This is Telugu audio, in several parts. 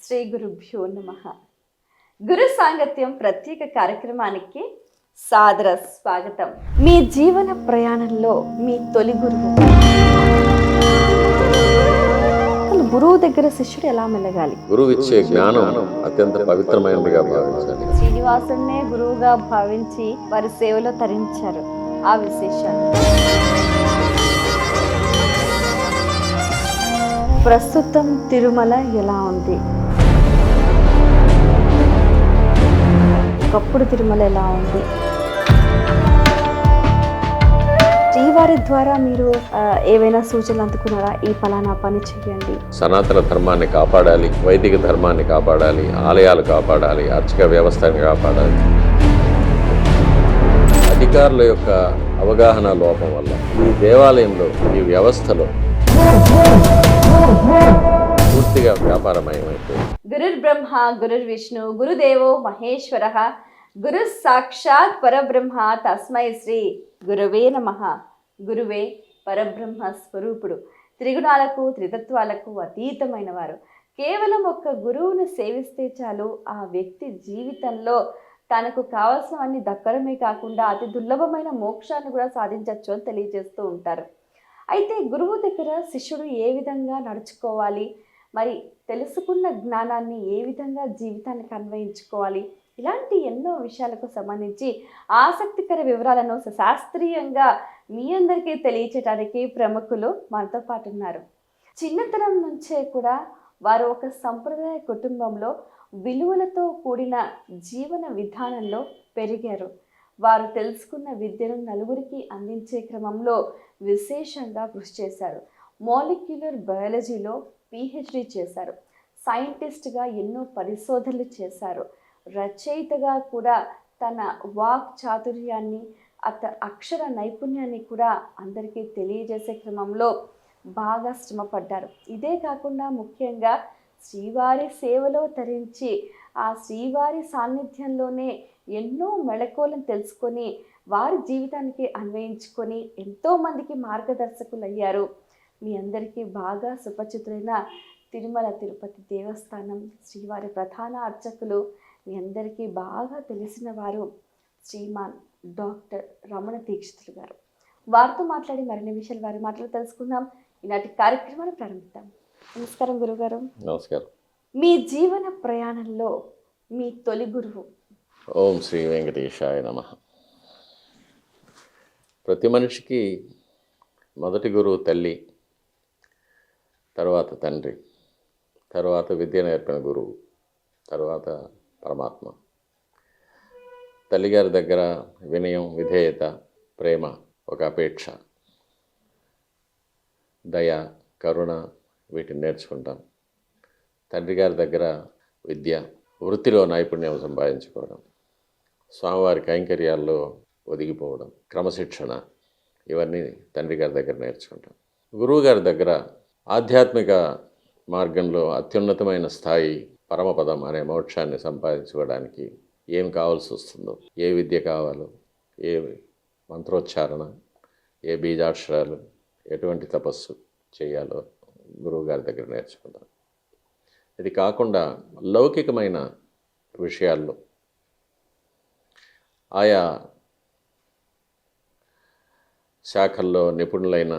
శ్రీ గురుభ్యో నమః. గురు సాంగత్యం ప్రత్యేక కార్యక్రమానికి సాదర స్వాగతం. మీ జీవన ప్రయాణంలో మీ తొలి గురువు. గురువు దగ్గర శిష్యుడు ఎలా మెలగాలి? గురువు ఇచ్చే జ్ఞానం అత్యంత పవిత్రమైనదిగా భావించాలి. శ్రీనివాసునే గురువుగా భావించి వారి సేవలో తరించారు. ఆ విశేషాలు ప్రస్తుతం తిరుమల ఎలా ఉంది, ఒకప్పుడు తిరుమల ఎలా ఉంది, శ్రీవారి ద్వారా మీరు ఏవైనా సూచనలు అందుకున్నారా? ఈ ఫలానా పని చేయండి. సనాతన ధర్మాన్ని కాపాడాలి, వైదిక ధర్మాన్ని కాపాడాలి, ఆలయాలు కాపాడాలి, అర్చక వ్యవస్థను కాపాడాలి. అధికారుల యొక్క అవగాహన లోపం వల్ల ఈ దేవాలయంలో, ఈ వ్యవస్థలో పూర్తిగా వ్యాపారమయమైపోయింది. గురుర్ బ్రహ్మ గురుర్ విష్ణు గురుదేవో మహేశ్వర గురు సాక్షాత్ పరబ్రహ్మ తస్మై శ్రీ గురవే నమః. గురువే పరబ్రహ్మ స్వరూపుడు, త్రిగుణాలకు త్రితత్వాలకు అతీతమైన వారు. కేవలం ఒక్క గురువును సేవిస్తే చాలు ఆ వ్యక్తి జీవితంలో తనకు కావాల్సినవన్నీ దక్కడమే కాకుండా అతి దుర్లభమైన మోక్షాన్ని కూడా సాధించవచ్చు అని తెలియజేస్తూ ఉంటారు. అయితే గురువు దగ్గర శిష్యుడు ఏ విధంగా నడుచుకోవాలి, మరి తెలుసుకున్న జ్ఞానాన్ని ఏ విధంగా జీవితానికి అన్వయించుకోవాలి, ఇలాంటి ఎన్నో విషయాలకు సంబంధించి ఆసక్తికర వివరాలను శాస్త్రీయంగా మీ అందరికీ తెలియచేయడానికి ప్రముఖులు మనతో పాటు ఉన్నారు. చిన్నతనం నుంచే కూడా వారు ఒక సంప్రదాయ కుటుంబంలో విలువలతో కూడిన జీవన విధానంలో పెరిగారు. వారు తెలుసుకున్న విద్యను నలుగురికి అందించే క్రమంలో విశేషంగా కృషి చేశారు. మాలిక్యులర్ బయాలజీలో పిహెచ్డి చేశారు. సైంటిస్ట్గా ఎన్నో పరిశోధనలు చేశారు. రచయితగా కూడా తన వాక్ చాతుర్యాన్ని, అక్షర నైపుణ్యాన్ని కూడా అందరికీ తెలియజేసే క్రమంలో బాగా శ్రమపడ్డారు. ఇదే కాకుండా ముఖ్యంగా శ్రీవారి సేవలో తరించి ఆ శ్రీవారి సాన్నిధ్యంలోనే ఎన్నో మెళకువలను తెలుసుకొని వారి జీవితానికి అన్వయించుకొని ఎంతోమందికి మార్గదర్శకులు అయ్యారు. మీ అందరికీ బాగా సుపరిచితులైన తిరుమల తిరుపతి దేవస్థానం శ్రీవారి ప్రధాన అర్చకులు, మీ అందరికీ బాగా తెలిసిన వారు శ్రీమాన్ డాక్టర్ రమణ దీక్షితులు గారు. వారితో మాట్లాడి మరిన్ని విషయాలు వారి మాటలు తెలుసుకుందాం. ఈనాటి కార్యక్రమాన్ని ప్రారంభిద్దాం. నమస్కారం గురుగారు. నమస్కారం. మీ జీవన ప్రయాణంలో మీ తొలి గురువు. ఓం శ్రీ వెంకటేశాయ నమః. ప్రతి మనిషికి మొదటి గురువు తల్లి, తర్వాత తండ్రి, తర్వాత విద్య నేర్పిన గురువు, తర్వాత పరమాత్మ. తల్లిగారి దగ్గర వినయం, విధేయత, ప్రేమ, ఒక అపేక్ష, దయ, కరుణ వీటిని నేర్చుకుంటాం. తండ్రి గారి దగ్గర విద్య, వృత్తిలో నైపుణ్యం సంపాదించుకోవడం, స్వామివారి కైంకర్యాల్లో ఒదిగిపోవడం, క్రమశిక్షణ, ఇవన్నీ తండ్రి గారి దగ్గర నేర్చుకుంటాం. గురువు గారి దగ్గర ఆధ్యాత్మిక మార్గంలో అత్యున్నతమైన స్థాయి పరమపదం అనే మోక్షాన్ని సంపాదించుకోవడానికి ఏం కావాల్సి వస్తుందో, ఏ విద్య కావాలో, ఏ మంత్రోచ్చారణ, ఏ బీజాక్షరాలు, ఎటువంటి తపస్సు చేయాలో గురువు గారి దగ్గర నేర్చుకుంటాం. ఇది కాకుండా లౌకికమైన విషయాల్లో ఆయా శాఖల్లో నిపుణులైన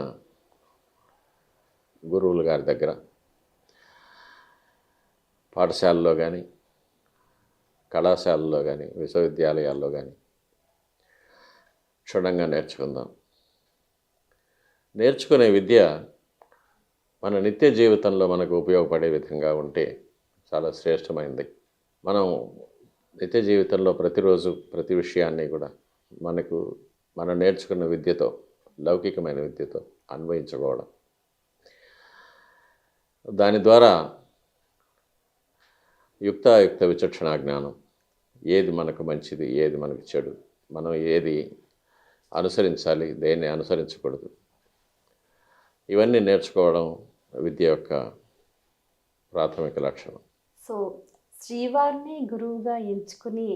గురువుల గారి దగ్గర పాఠశాలలో కానీ, కళాశాలలో కానీ, విశ్వవిద్యాలయాల్లో కానీ క్షుణ్ణంగా నేర్చుకుందాం. నేర్చుకునే విద్య మన నిత్య జీవితంలో మనకు ఉపయోగపడే విధంగా ఉంటే చాలా శ్రేష్టమైనది. మనం నిత్య జీవితంలో ప్రతిరోజు ప్రతి విషయాన్ని కూడా మనం నేర్చుకున్న విద్యతో, లౌకికమైన విద్యతో అన్వయించుకోవడం, దాని ద్వారా యుక్తాయుక్త విచక్షణా జ్ఞానం, ఏది మనకు మంచిది, ఏది మనకు చెడు, మనం ఏది అనుసరించాలి, దేన్ని అనుసరించకూడదు, ఇవన్నీ నేర్చుకోవడం విద్య యొక్క ప్రాథమిక లక్షణం. సో శ్రీవారిని గురువుగా ఎంచుకుని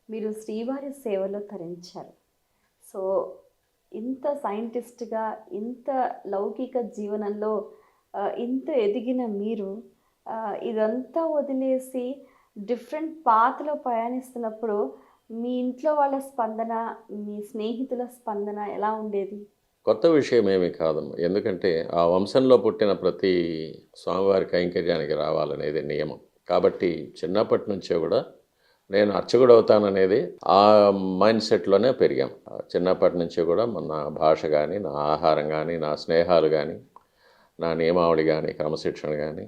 మీరు శ్రీవారి సేవలో తరించారు. సో ఇంత సైంటిస్ట్గా, ఇంత లౌకిక జీవనంలో ఇంత ఎదిగిన మీరు ఇదంతా వదిలేసి డిఫరెంట్ పాత్లో ప్రయాణిస్తున్నప్పుడు మీ ఇంట్లో వాళ్ళ స్పందన, మీ స్నేహితుల స్పందన ఎలా ఉండేది? కొత్త విషయం ఏమీ కాదమ్మా. ఎందుకంటే ఆ వంశంలో పుట్టిన ప్రతి స్వామివారి కైంకర్యానికి రావాలనేది నియమం. కాబట్టి చిన్నప్పటి నుంచే కూడా నేను అర్చకుడవుతాననేది ఆ మైండ్ సెట్‌లోనే పెరిగాం. చిన్నప్పటి నుంచి కూడా నా భాష గాని, నా ఆహారం గాని, నా స్నేహాలు గాని, నా నియమావళి గాని, క్రమశిక్షణ గాని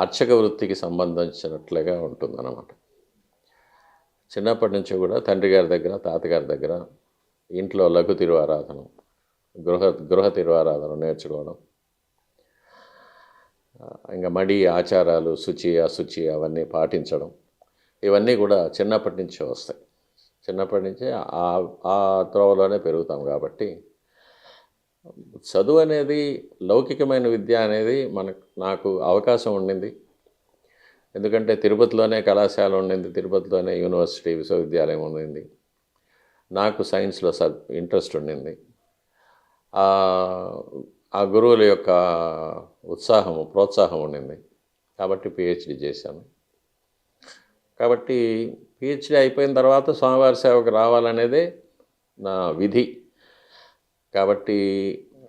అర్చక వృత్తికి సంబంధించినట్లుగా ఉంటుందన్నమాట. చిన్నప్పటి నుంచి కూడా తండ్రి గారి దగ్గర, తాతగారి దగ్గర ఇంట్లో లఘు తిరువారాధన, గృహ గృహ తిరువారాధన నేర్చుకోవడం. ఇంకా మడి ఆచారాలు, శుచి, అశుచి అవన్నీ పాటించడం. ఇవన్నీ కూడా చిన్నప్పటి నుంచే వస్తాయి. చిన్నప్పటి నుంచే ఆ త్రోవలోనే పెరుగుతాం కాబట్టి చదువు అనేది, లౌకికమైన విద్య అనేది నాకు అవకాశం ఉండింది. ఎందుకంటే తిరుపతిలోనే కళాశాల ఉండింది, తిరుపతిలోనే యూనివర్సిటీ, విశ్వవిద్యాలయం ఉండింది. నాకు సైన్స్‌లో ఇంట్రెస్ట్ ఉండింది. ఆ గురువుల యొక్క ఉత్సాహము, ప్రోత్సాహం ఉండింది. కాబట్టి పీహెచ్‌డీ చేశాను. కాబట్టి పీహెచ్‌డీ అయిపోయిన తర్వాత స్వామివారి సేవకు రావాలనేదే నా విధి. కాబట్టి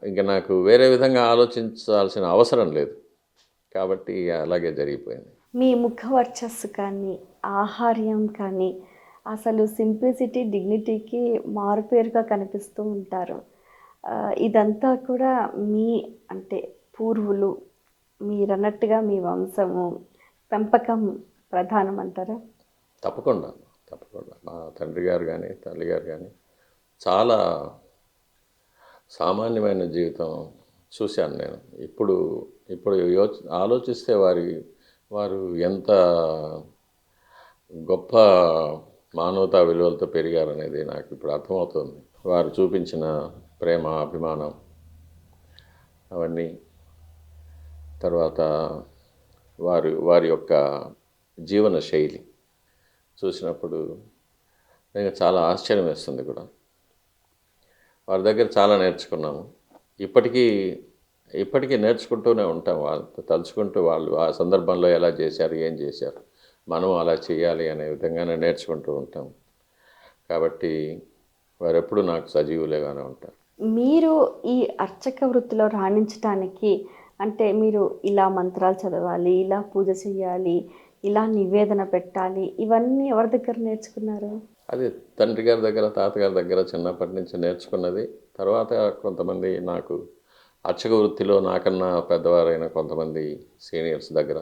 ఇంక నాకు వేరే విధంగా ఆలోచించాల్సిన అవసరం లేదు. కాబట్టి అలాగే జరిగిపోయింది. మీ ముఖ వర్చస్సు కానీ, ఆహార్యం కానీ, అసలు సింప్లిసిటీ, డిగ్నిటీకి మారుపేరుగా కనిపిస్తూ ఉంటారు. ఇదంతా కూడా అంటే పూర్వులు మీరన్నట్టుగా మీ వంశము, పెంపకం ప్రధానం అంటారా? తప్పకుండా. మా తండ్రి గారు కానీ, తల్లి గారు కానీ చాలా సామాన్యమైన జీవితం చూశాను నేను. ఇప్పుడు ఆలోచిస్తే వారు ఎంత గొప్ప మానవతా విలువలతో పెరిగారనేది నాకు ఇప్పుడు అర్థమవుతుంది. వారు చూపించిన ప్రేమ, అభిమానం అవన్నీ, తర్వాత వారి యొక్క జీవన శైలి చూసినప్పుడు నాకు చాలా ఆశ్చర్యం వేస్తుంది కూడా. వారి దగ్గర చాలా నేర్చుకున్నాము. ఇప్పటికీ నేర్చుకుంటూనే ఉంటాం. వాళ్ళతో తలుచుకుంటూ వాళ్ళు ఆ సందర్భంలో ఎలా చేశారు, ఏం చేశారు, మనం అలా చేయాలి అనే విధంగానే నేర్చుకుంటూ ఉంటాం. కాబట్టి వారెప్పుడు నాకు సజీవులేగానే ఉంటారు. మీరు ఈ అర్చక వృత్తిలో రాణించటానికి అంటే మీరు ఇలా మంత్రాలు చదవాలి, ఇలా పూజ చేయాలి, ఇలా నివేదన పెట్టాలి, ఇవన్నీ ఎవరి దగ్గర నేర్చుకున్నారు? అది తండ్రి గారి దగ్గర, తాతగారి దగ్గర చిన్నప్పటి నుంచి నేర్చుకున్నది. తర్వాత కొంతమంది నాకు అర్చక వృత్తిలో నాకన్నా పెద్దవారైన కొంతమంది సీనియర్స్ దగ్గర.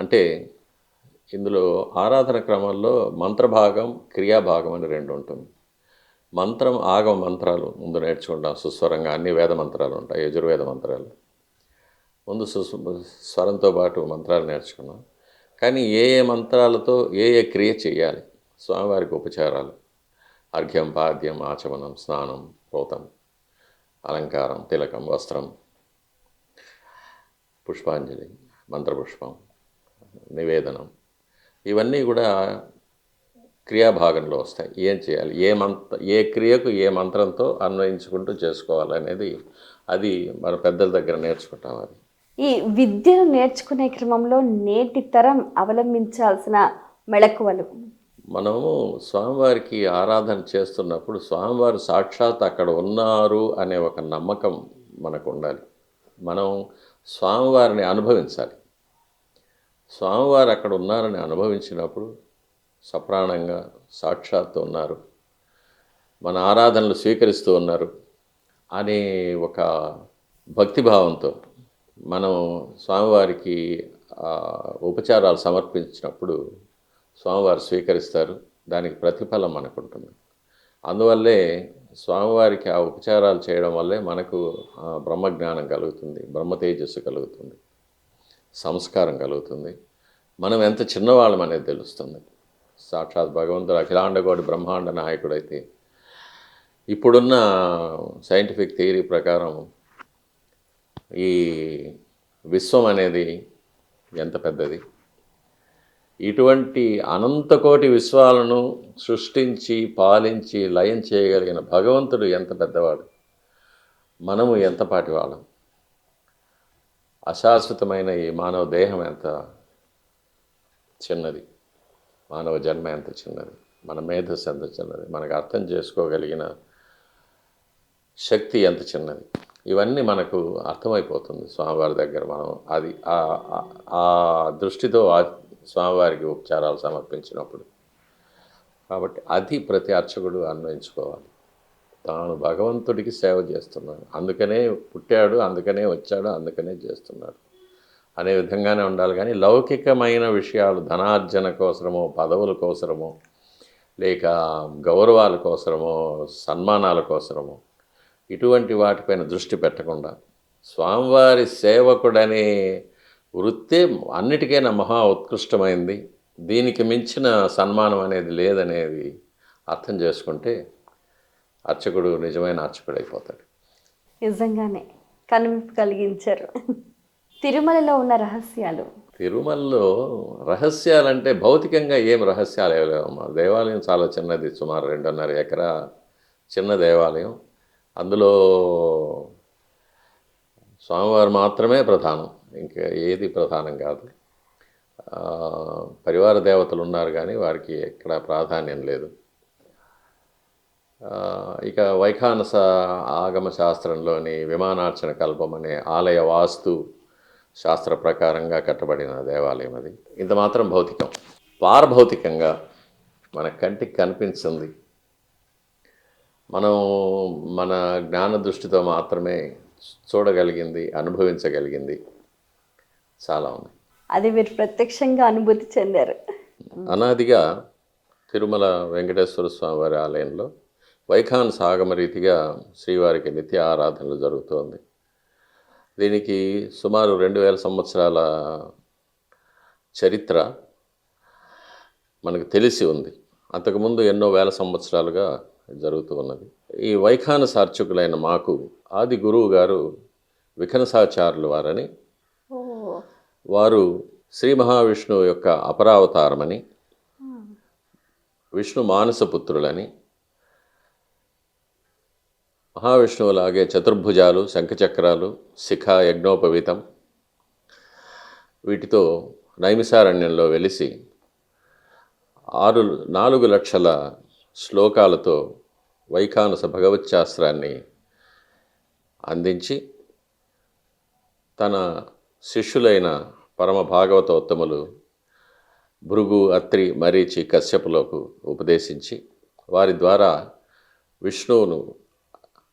అంటే ఇందులో ఆరాధన క్రమంలో మంత్రభాగం, క్రియాభాగం అని రెండు ఉంటుంది. మంత్రం, ఆగమ మంత్రాలు ముందు నేర్చుకుంటాం. సుస్వరంగా అన్ని వేద మంత్రాలు ఉంటాయి, యజుర్వేద మంత్రాలు. ముందు స్వరంతో పాటు మంత్రాలు నేర్చుకున్నాం. కానీ ఏ మంత్రాలతో ఏ క్రియ చేయాలి, స్వామివారికి ఉపచారాలు, అర్ఘ్యం, పాద్యం, ఆచమనం, స్నానం, ప్రోతం, అలంకారం, తిలకం, వస్త్రం, పుష్పాంజలి, మంత్రపుష్పం, నివేదనం, ఇవన్నీ కూడా క్రియాభాగంలో వస్తాయి. ఏం చేయాలి, ఏ క్రియకు ఏ మంత్రంతో అన్వయించుకుంటూ చేసుకోవాలనేది అది మన పెద్దల దగ్గర నేర్చుకుంటాం. అది ఈ విద్యను నేర్చుకునే క్రమంలో నేటి తరం అవలంబించాల్సిన మెళకువలు. మనము స్వామివారికి ఆరాధన చేస్తున్నప్పుడు స్వామివారు సాక్షాత్ అక్కడ ఉన్నారు అనే ఒక నమ్మకం మనకు ఉండాలి. మనం స్వామివారిని అనుభవించాలి. స్వామివారు అక్కడ ఉన్నారని అనుభవించినప్పుడు సప్రాణంగా సాక్షాత్తు ఉన్నారు, మన ఆరాధనలు స్వీకరిస్తూ ఉన్నారు అనే ఒక భక్తిభావంతో మనం స్వామివారికి ఉపచారాలు సమర్పించినప్పుడు స్వామివారు స్వీకరిస్తారు. దానికి ప్రతిఫలం మనకు ఉంటుంది. అందువల్లే స్వామివారికి ఆ ఉపచారాలు చేయడం వల్లే మనకు బ్రహ్మజ్ఞానం కలుగుతుంది, బ్రహ్మ తేజస్సు కలుగుతుంది, సంస్కారం కలుగుతుంది, మనం ఎంత చిన్నవాళ్ళం అనేది తెలుస్తుంది. సాక్షాత్ భగవంతుడు అఖిలాండకోటి బ్రహ్మాండ నాయకుడైతే ఇప్పుడున్న సైంటిఫిక్ థియరీ ప్రకారం ఈ విశ్వం అనేది ఎంత పెద్దది, ఇటువంటి అనంతకోటి విశ్వాలను సృష్టించి పాలించి లయం చేయగలిగిన భగవంతుడు ఎంత పెద్దవాడు, మనము ఎంతపాటి వాళ్ళం. అశాశ్వతమైన ఈ మానవ దేహం ఎంత చిన్నది, మానవ జన్మ ఎంత చిన్నది, మన మేధస్సు ఎంత చిన్నది, మనకు అర్థం చేసుకోగలిగిన శక్తి ఎంత చిన్నది, ఇవన్నీ మనకు అర్థమైపోతుంది స్వామివారి దగ్గర. మనం అది ఆ దృష్టితో స్వామివారికి ఉపచారాలు సమర్పించినప్పుడు. కాబట్టి అది ప్రతి అర్చకుడు అన్వయించుకోవాలి. తాను భగవంతుడికి సేవ చేస్తున్నాడు, అందుకనే పుట్టాడు, అందుకనే వచ్చాడు, అందుకనే చేస్తున్నాడు అనే విధంగానే ఉండాలి. కానీ లౌకికమైన విషయాలు ధనార్జన కోసమో, పదవుల కోసమో, లేక గౌరవాల కోసమో, సన్మానాల కోసమో ఇటువంటి వాటిపైన దృష్టి పెట్టకుండా స్వామివారి సేవకుడనే వృత్తే అన్నిటికైనా మహా ఉత్కృష్టమైంది, దీనికి మించిన సన్మానం అనేది లేదనేది అర్థం చేసుకుంటే అర్చకుడు నిజమైన అర్చకుడు అయిపోతాడు. నిజంగానే కనువిప్పు కలిగించారు. తిరుమలలో ఉన్న రహస్యాలు. తిరుమలలో రహస్యాలంటే భౌతికంగా ఏం రహస్యాలు లేవమ్మా. దేవాలయం చాలా చిన్నది, సుమారు 2.5 ఎకరా చిన్న దేవాలయం. అందులో స్వామివారు మాత్రమే ప్రధానం, ఇంకా ఏది ప్రధానం కాదు. పరివార దేవతలు ఉన్నారు కానీ వారికి ఎక్కడ ప్రాధాన్యం లేదు. ఇక వైఖానస ఆగమ శాస్త్రంలోని విమానార్చన కల్పం అనే ఆలయ వాస్తు శాస్త్ర ప్రకారంగా కట్టబడిన దేవాలయం అది. ఇంత మాత్రం భౌతికం. పారభౌతికంగా మన కంటికి కనిపించింది, మనం మన జ్ఞాన దృష్టితో మాత్రమే చూడగలిగింది, అనుభవించగలిగింది చాలా ఉంది. అది మీరు ప్రత్యక్షంగా అనుభూతి చెందారు. అనాదిగా తిరుమల వెంకటేశ్వర స్వామి వారి ఆలయంలో వైఖానస ఆగమ రీతిగా శ్రీవారికి నిత్య ఆరాధనలు జరుగుతోంది. దీనికి సుమారు 2000 సంవత్సరాల చరిత్ర మనకు తెలిసి ఉంది. అంతకుముందు ఎన్నో వేల సంవత్సరాలుగా జరుగుతూ ఉన్నది. ఈ వైఖానస అర్చకులైన మాకు ఆది గురువు గారు విఖనసాచార్యులు వారని, వారు శ్రీ మహావిష్ణువు యొక్క అపరావతారమని, విష్ణు మానసపుత్రులని, మహావిష్ణువులాగే చతుర్భుజాలు, శంఖచక్రాలు, శిఖ, యజ్ఞోపవీతం వీటితో నైమిసారణ్యంలో వెలిసి 4 లక్షల శ్లోకాలతో వైఖానస భగవచ్శాస్త్రాన్ని అందించి తన శిష్యులైన పరమ భాగవతోత్తములు భృగు, అత్రి, మరీచి, కశ్యపులకు ఉపదేశించి వారి ద్వారా విష్ణువును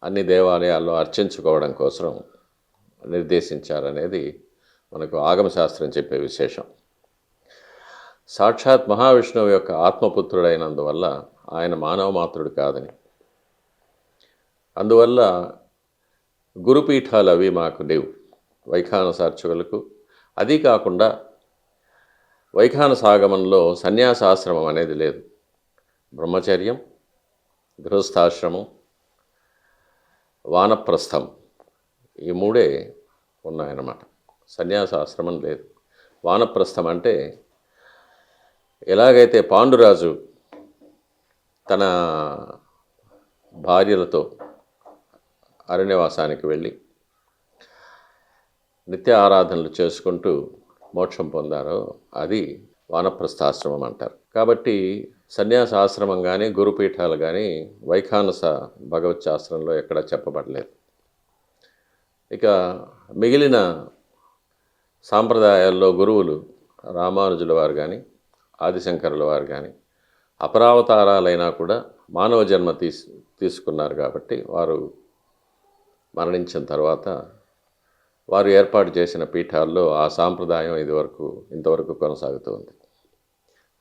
అన్ని దేవాలయాల్లో అర్చించుకోవడం కోసం నిర్దేశించారనేది మనకు ఆగమశాస్త్రం చెప్పే విశేషం. సాక్షాత్ మహావిష్ణువు యొక్క ఆత్మపుత్రుడైనందువల్ల ఆయన మానవ మాత్రుడు కాదని, అందువల్ల గురుపీఠాలు అవి మాకు లేవు వైఖానస అర్చకులకు. అది కాకుండా వైఖానస ఆగమంలో సన్యాసాశ్రమం అనేది లేదు. బ్రహ్మచర్యం, గృహస్థాశ్రమం, వానప్రస్థం ఈ 3 ఉన్నాయన్నమాట. సన్యాసాశ్రమం లేదు. వానప్రస్థం అంటే ఎలాగైతే పాండురాజు తన భార్యలతో అరణ్యవాసానికి వెళ్ళి నిత్య ఆరాధనలు చేసుకుంటూ మోక్షం పొందారో అది వానప్రస్థాశ్రమం అంటారు. కాబట్టి సన్యాసాశ్రమం కానీ గురుపీఠాలు కానీ వైఖానస భగవచ్శాస్త్రంలో ఎక్కడా చెప్పబడలేదు. ఇక మిగిలిన సాంప్రదాయాల్లో గురువులు రామానుజుల వారు కానీ ఆదిశంకరుల వారు కానీ అపరావతారాలైనా కూడా మానవ జన్మ తీసుకున్నారు. కాబట్టి వారు మరణించిన తర్వాత వారు ఏర్పాటు చేసిన పీఠాల్లో ఆ సాంప్రదాయం ఇంతవరకు కొనసాగుతుంది.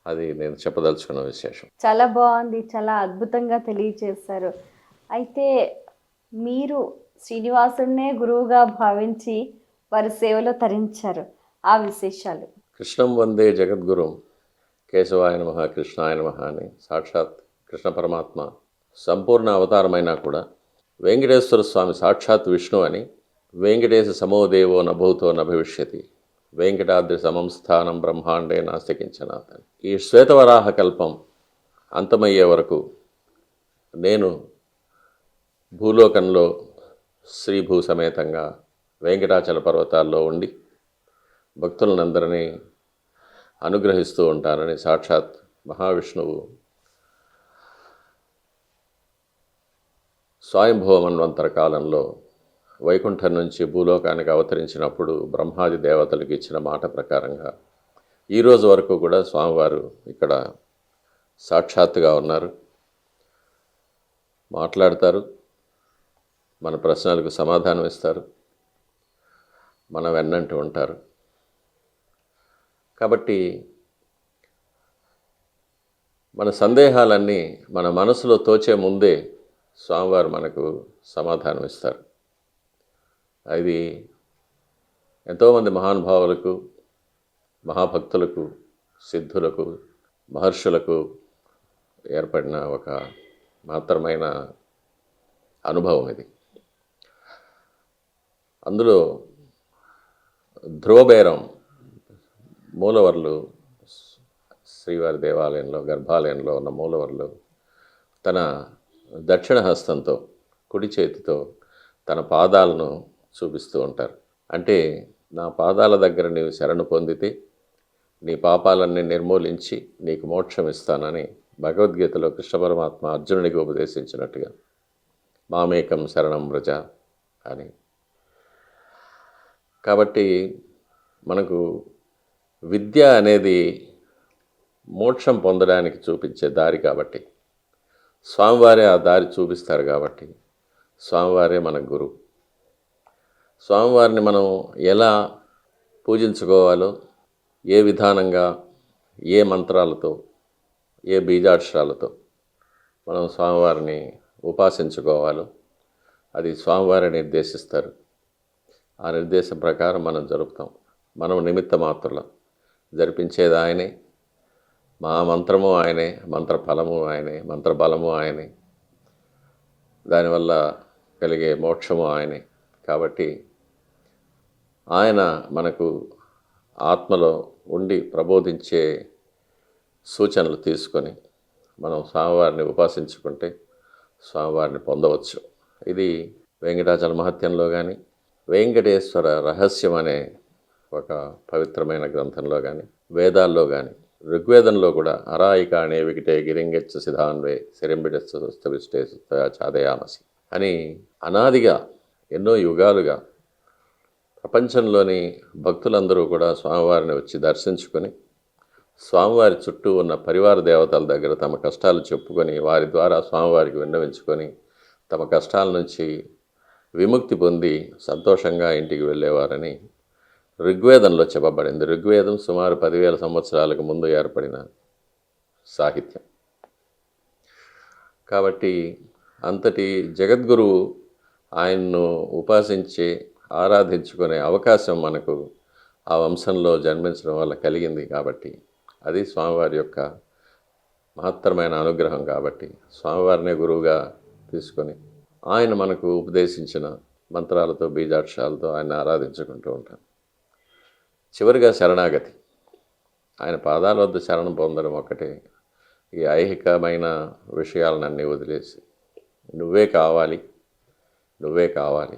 అది నేను చెప్పదలుచుకున్న విశేషం. చాలా బాగుంది, చాలా అద్భుతంగా తెలియజేశారు. అయితే మీరు శ్రీనివాసుడినే గురువుగా భావించి వారి సేవలో తరించారు, ఆ విశేషాలు. కృష్ణం వందే జగద్గురుం కేశవాయ నమః కృష్ణాయ నమః అని సాక్షాత్ కృష్ణ పరమాత్మ సంపూర్ణ అవతారమైనా కూడా వెంకటేశ్వర స్వామి సాక్షాత్ విష్ణు అని, వెంకటేశ సమోదేవో నభూతో నభవిష్యతి, వెంకటాద్రి సమం స్థానం బ్రహ్మాండే నాస్తి కించన. ఈ శ్వేతవరాహ కల్పం అంతమయ్యే వరకు నేను భూలోకంలో శ్రీభూ సమేతంగా వెంకటాచల పర్వతాల్లో ఉండి భక్తులందరినీ అనుగ్రహిస్తూ ఉంటారని సాక్షాత్ మహావిష్ణువు స్వయంభవ మన్వంతర కాలంలో వైకుంఠం నుంచి భూలోకానికి అవతరించినప్పుడు బ్రహ్మాది దేవతలకు ఇచ్చిన మాట ప్రకారంగా ఈరోజు వరకు కూడా స్వామివారు ఇక్కడ సాక్షాత్తుగా ఉన్నారు, మాట్లాడతారు, మన ప్రశ్నలకు సమాధానం ఇస్తారు, మన వెన్నంటూ ఉంటారు. కాబట్టి మన సందేహాలన్నీ మన మనసులో తోచే ముందే స్వామివారు మనకు సమాధానం ఇస్తారు. అది ఎంతోమంది మహానుభావులకు, మహాభక్తులకు, సిద్ధులకు, మహర్షులకు ఏర్పడిన ఒక మాత్రమైన అనుభవం ఇది. అందులో ధ్రువబేరం మూలవర్లు శ్రీవారి దేవాలయంలో గర్భాలయంలో ఉన్న మూలవర్లు తన దక్షిణ హస్తంతో కుడి చేతితో తన పాదాలను చూపిస్తూ ఉంటారు. అంటే నా పాదాల దగ్గర నీవు శరణు పొందితే నీ పాపాలన్నీ నిర్మూలించి నీకు మోక్షం ఇస్తానని భగవద్గీతలో కృష్ణ పరమాత్మ అర్జునుడికి ఉపదేశించినట్టుగా మామేకం శరణం వ్రజ అని. కాబట్టి మనకు విద్య అనేది మోక్షం పొందడానికి చూపించే దారి కాబట్టి స్వామివారే ఆ దారి చూపిస్తారు. కాబట్టి స్వామివారే మన గురువు. స్వామివారిని మనం ఎలా పూజించుకోవాలో, ఏ విధానంగా, ఏ మంత్రాలతో, ఏ బీజాక్షరాలతో మనం స్వామివారిని ఉపాసించుకోవాలో అది స్వామివారే నిర్దేశిస్తారు. ఆ నిర్దేశం ప్రకారం మనం జరుపుతాం. మనం నిమిత్త మాత్రులం, జరిపించేది ఆయనే, మా మంత్రము ఆయనే, మంత్ర ఫలము ఆయనే, మంత్రబలము ఆయనే, దానివల్ల కలిగే మోక్షము ఆయనే. కాబట్టి ఆయన మనకు ఆత్మలో ఉండి ప్రబోధించే సూచనలు తీసుకొని మనం స్వామివారిని ఉపాసించుకుంటే స్వామివారిని పొందవచ్చు. ఇది వెంకటాచల మహత్యంలో కానీ, వెంకటేశ్వర రహస్యం అనే ఒక పవిత్రమైన గ్రంథంలో కానీ, వేదాల్లో కానీ, ఋగ్వేదంలో కూడా అరాయికాణే వికటే గిరింగెచ్చ సిధాన్వే శరింబిడెస్తవిష్టే చాదయామసి అని అనాదిగా ఎన్నో యుగాలుగా ప్రపంచంలోని భక్తులందరూ కూడా స్వామివారిని వచ్చి దర్శించుకొని స్వామివారి చుట్టూ ఉన్న పరివార దేవతల దగ్గర తమ కష్టాలు చెప్పుకొని వారి ద్వారా స్వామివారికి విన్నవించుకొని తమ కష్టాల నుంచి విముక్తి పొంది సంతోషంగా ఇంటికి వెళ్ళేవారని ఋగ్వేదంలో చెప్పబడింది. ఋగ్వేదం సుమారు 10,000 సంవత్సరాలకు ముందు ఏర్పడిన సాహిత్యం. కాబట్టి అంతటి జగద్గురువు ఆయన్ను ఉపాసించే ఆరాధించుకునే అవకాశం మనకు ఆ వంశంలో జన్మించడం వల్ల కలిగింది. కాబట్టి అది స్వామివారి యొక్క మహత్తరమైన అనుగ్రహం. కాబట్టి స్వామివారినే గురువుగా తీసుకొని ఆయన మనకు ఉపదేశించిన మంత్రాలతో, బీజాక్షరాలతో ఆయన ఆరాధించుకుంటూ ఉంటాం. చివరిగా శరణాగతి. ఆయన పాదాల వద్ద శరణం పొందడం ఒకటే. ఈ ఐహికమైన విషయాలన్నీ వదిలేసి నువ్వే కావాలి, నువ్వే కావాలి,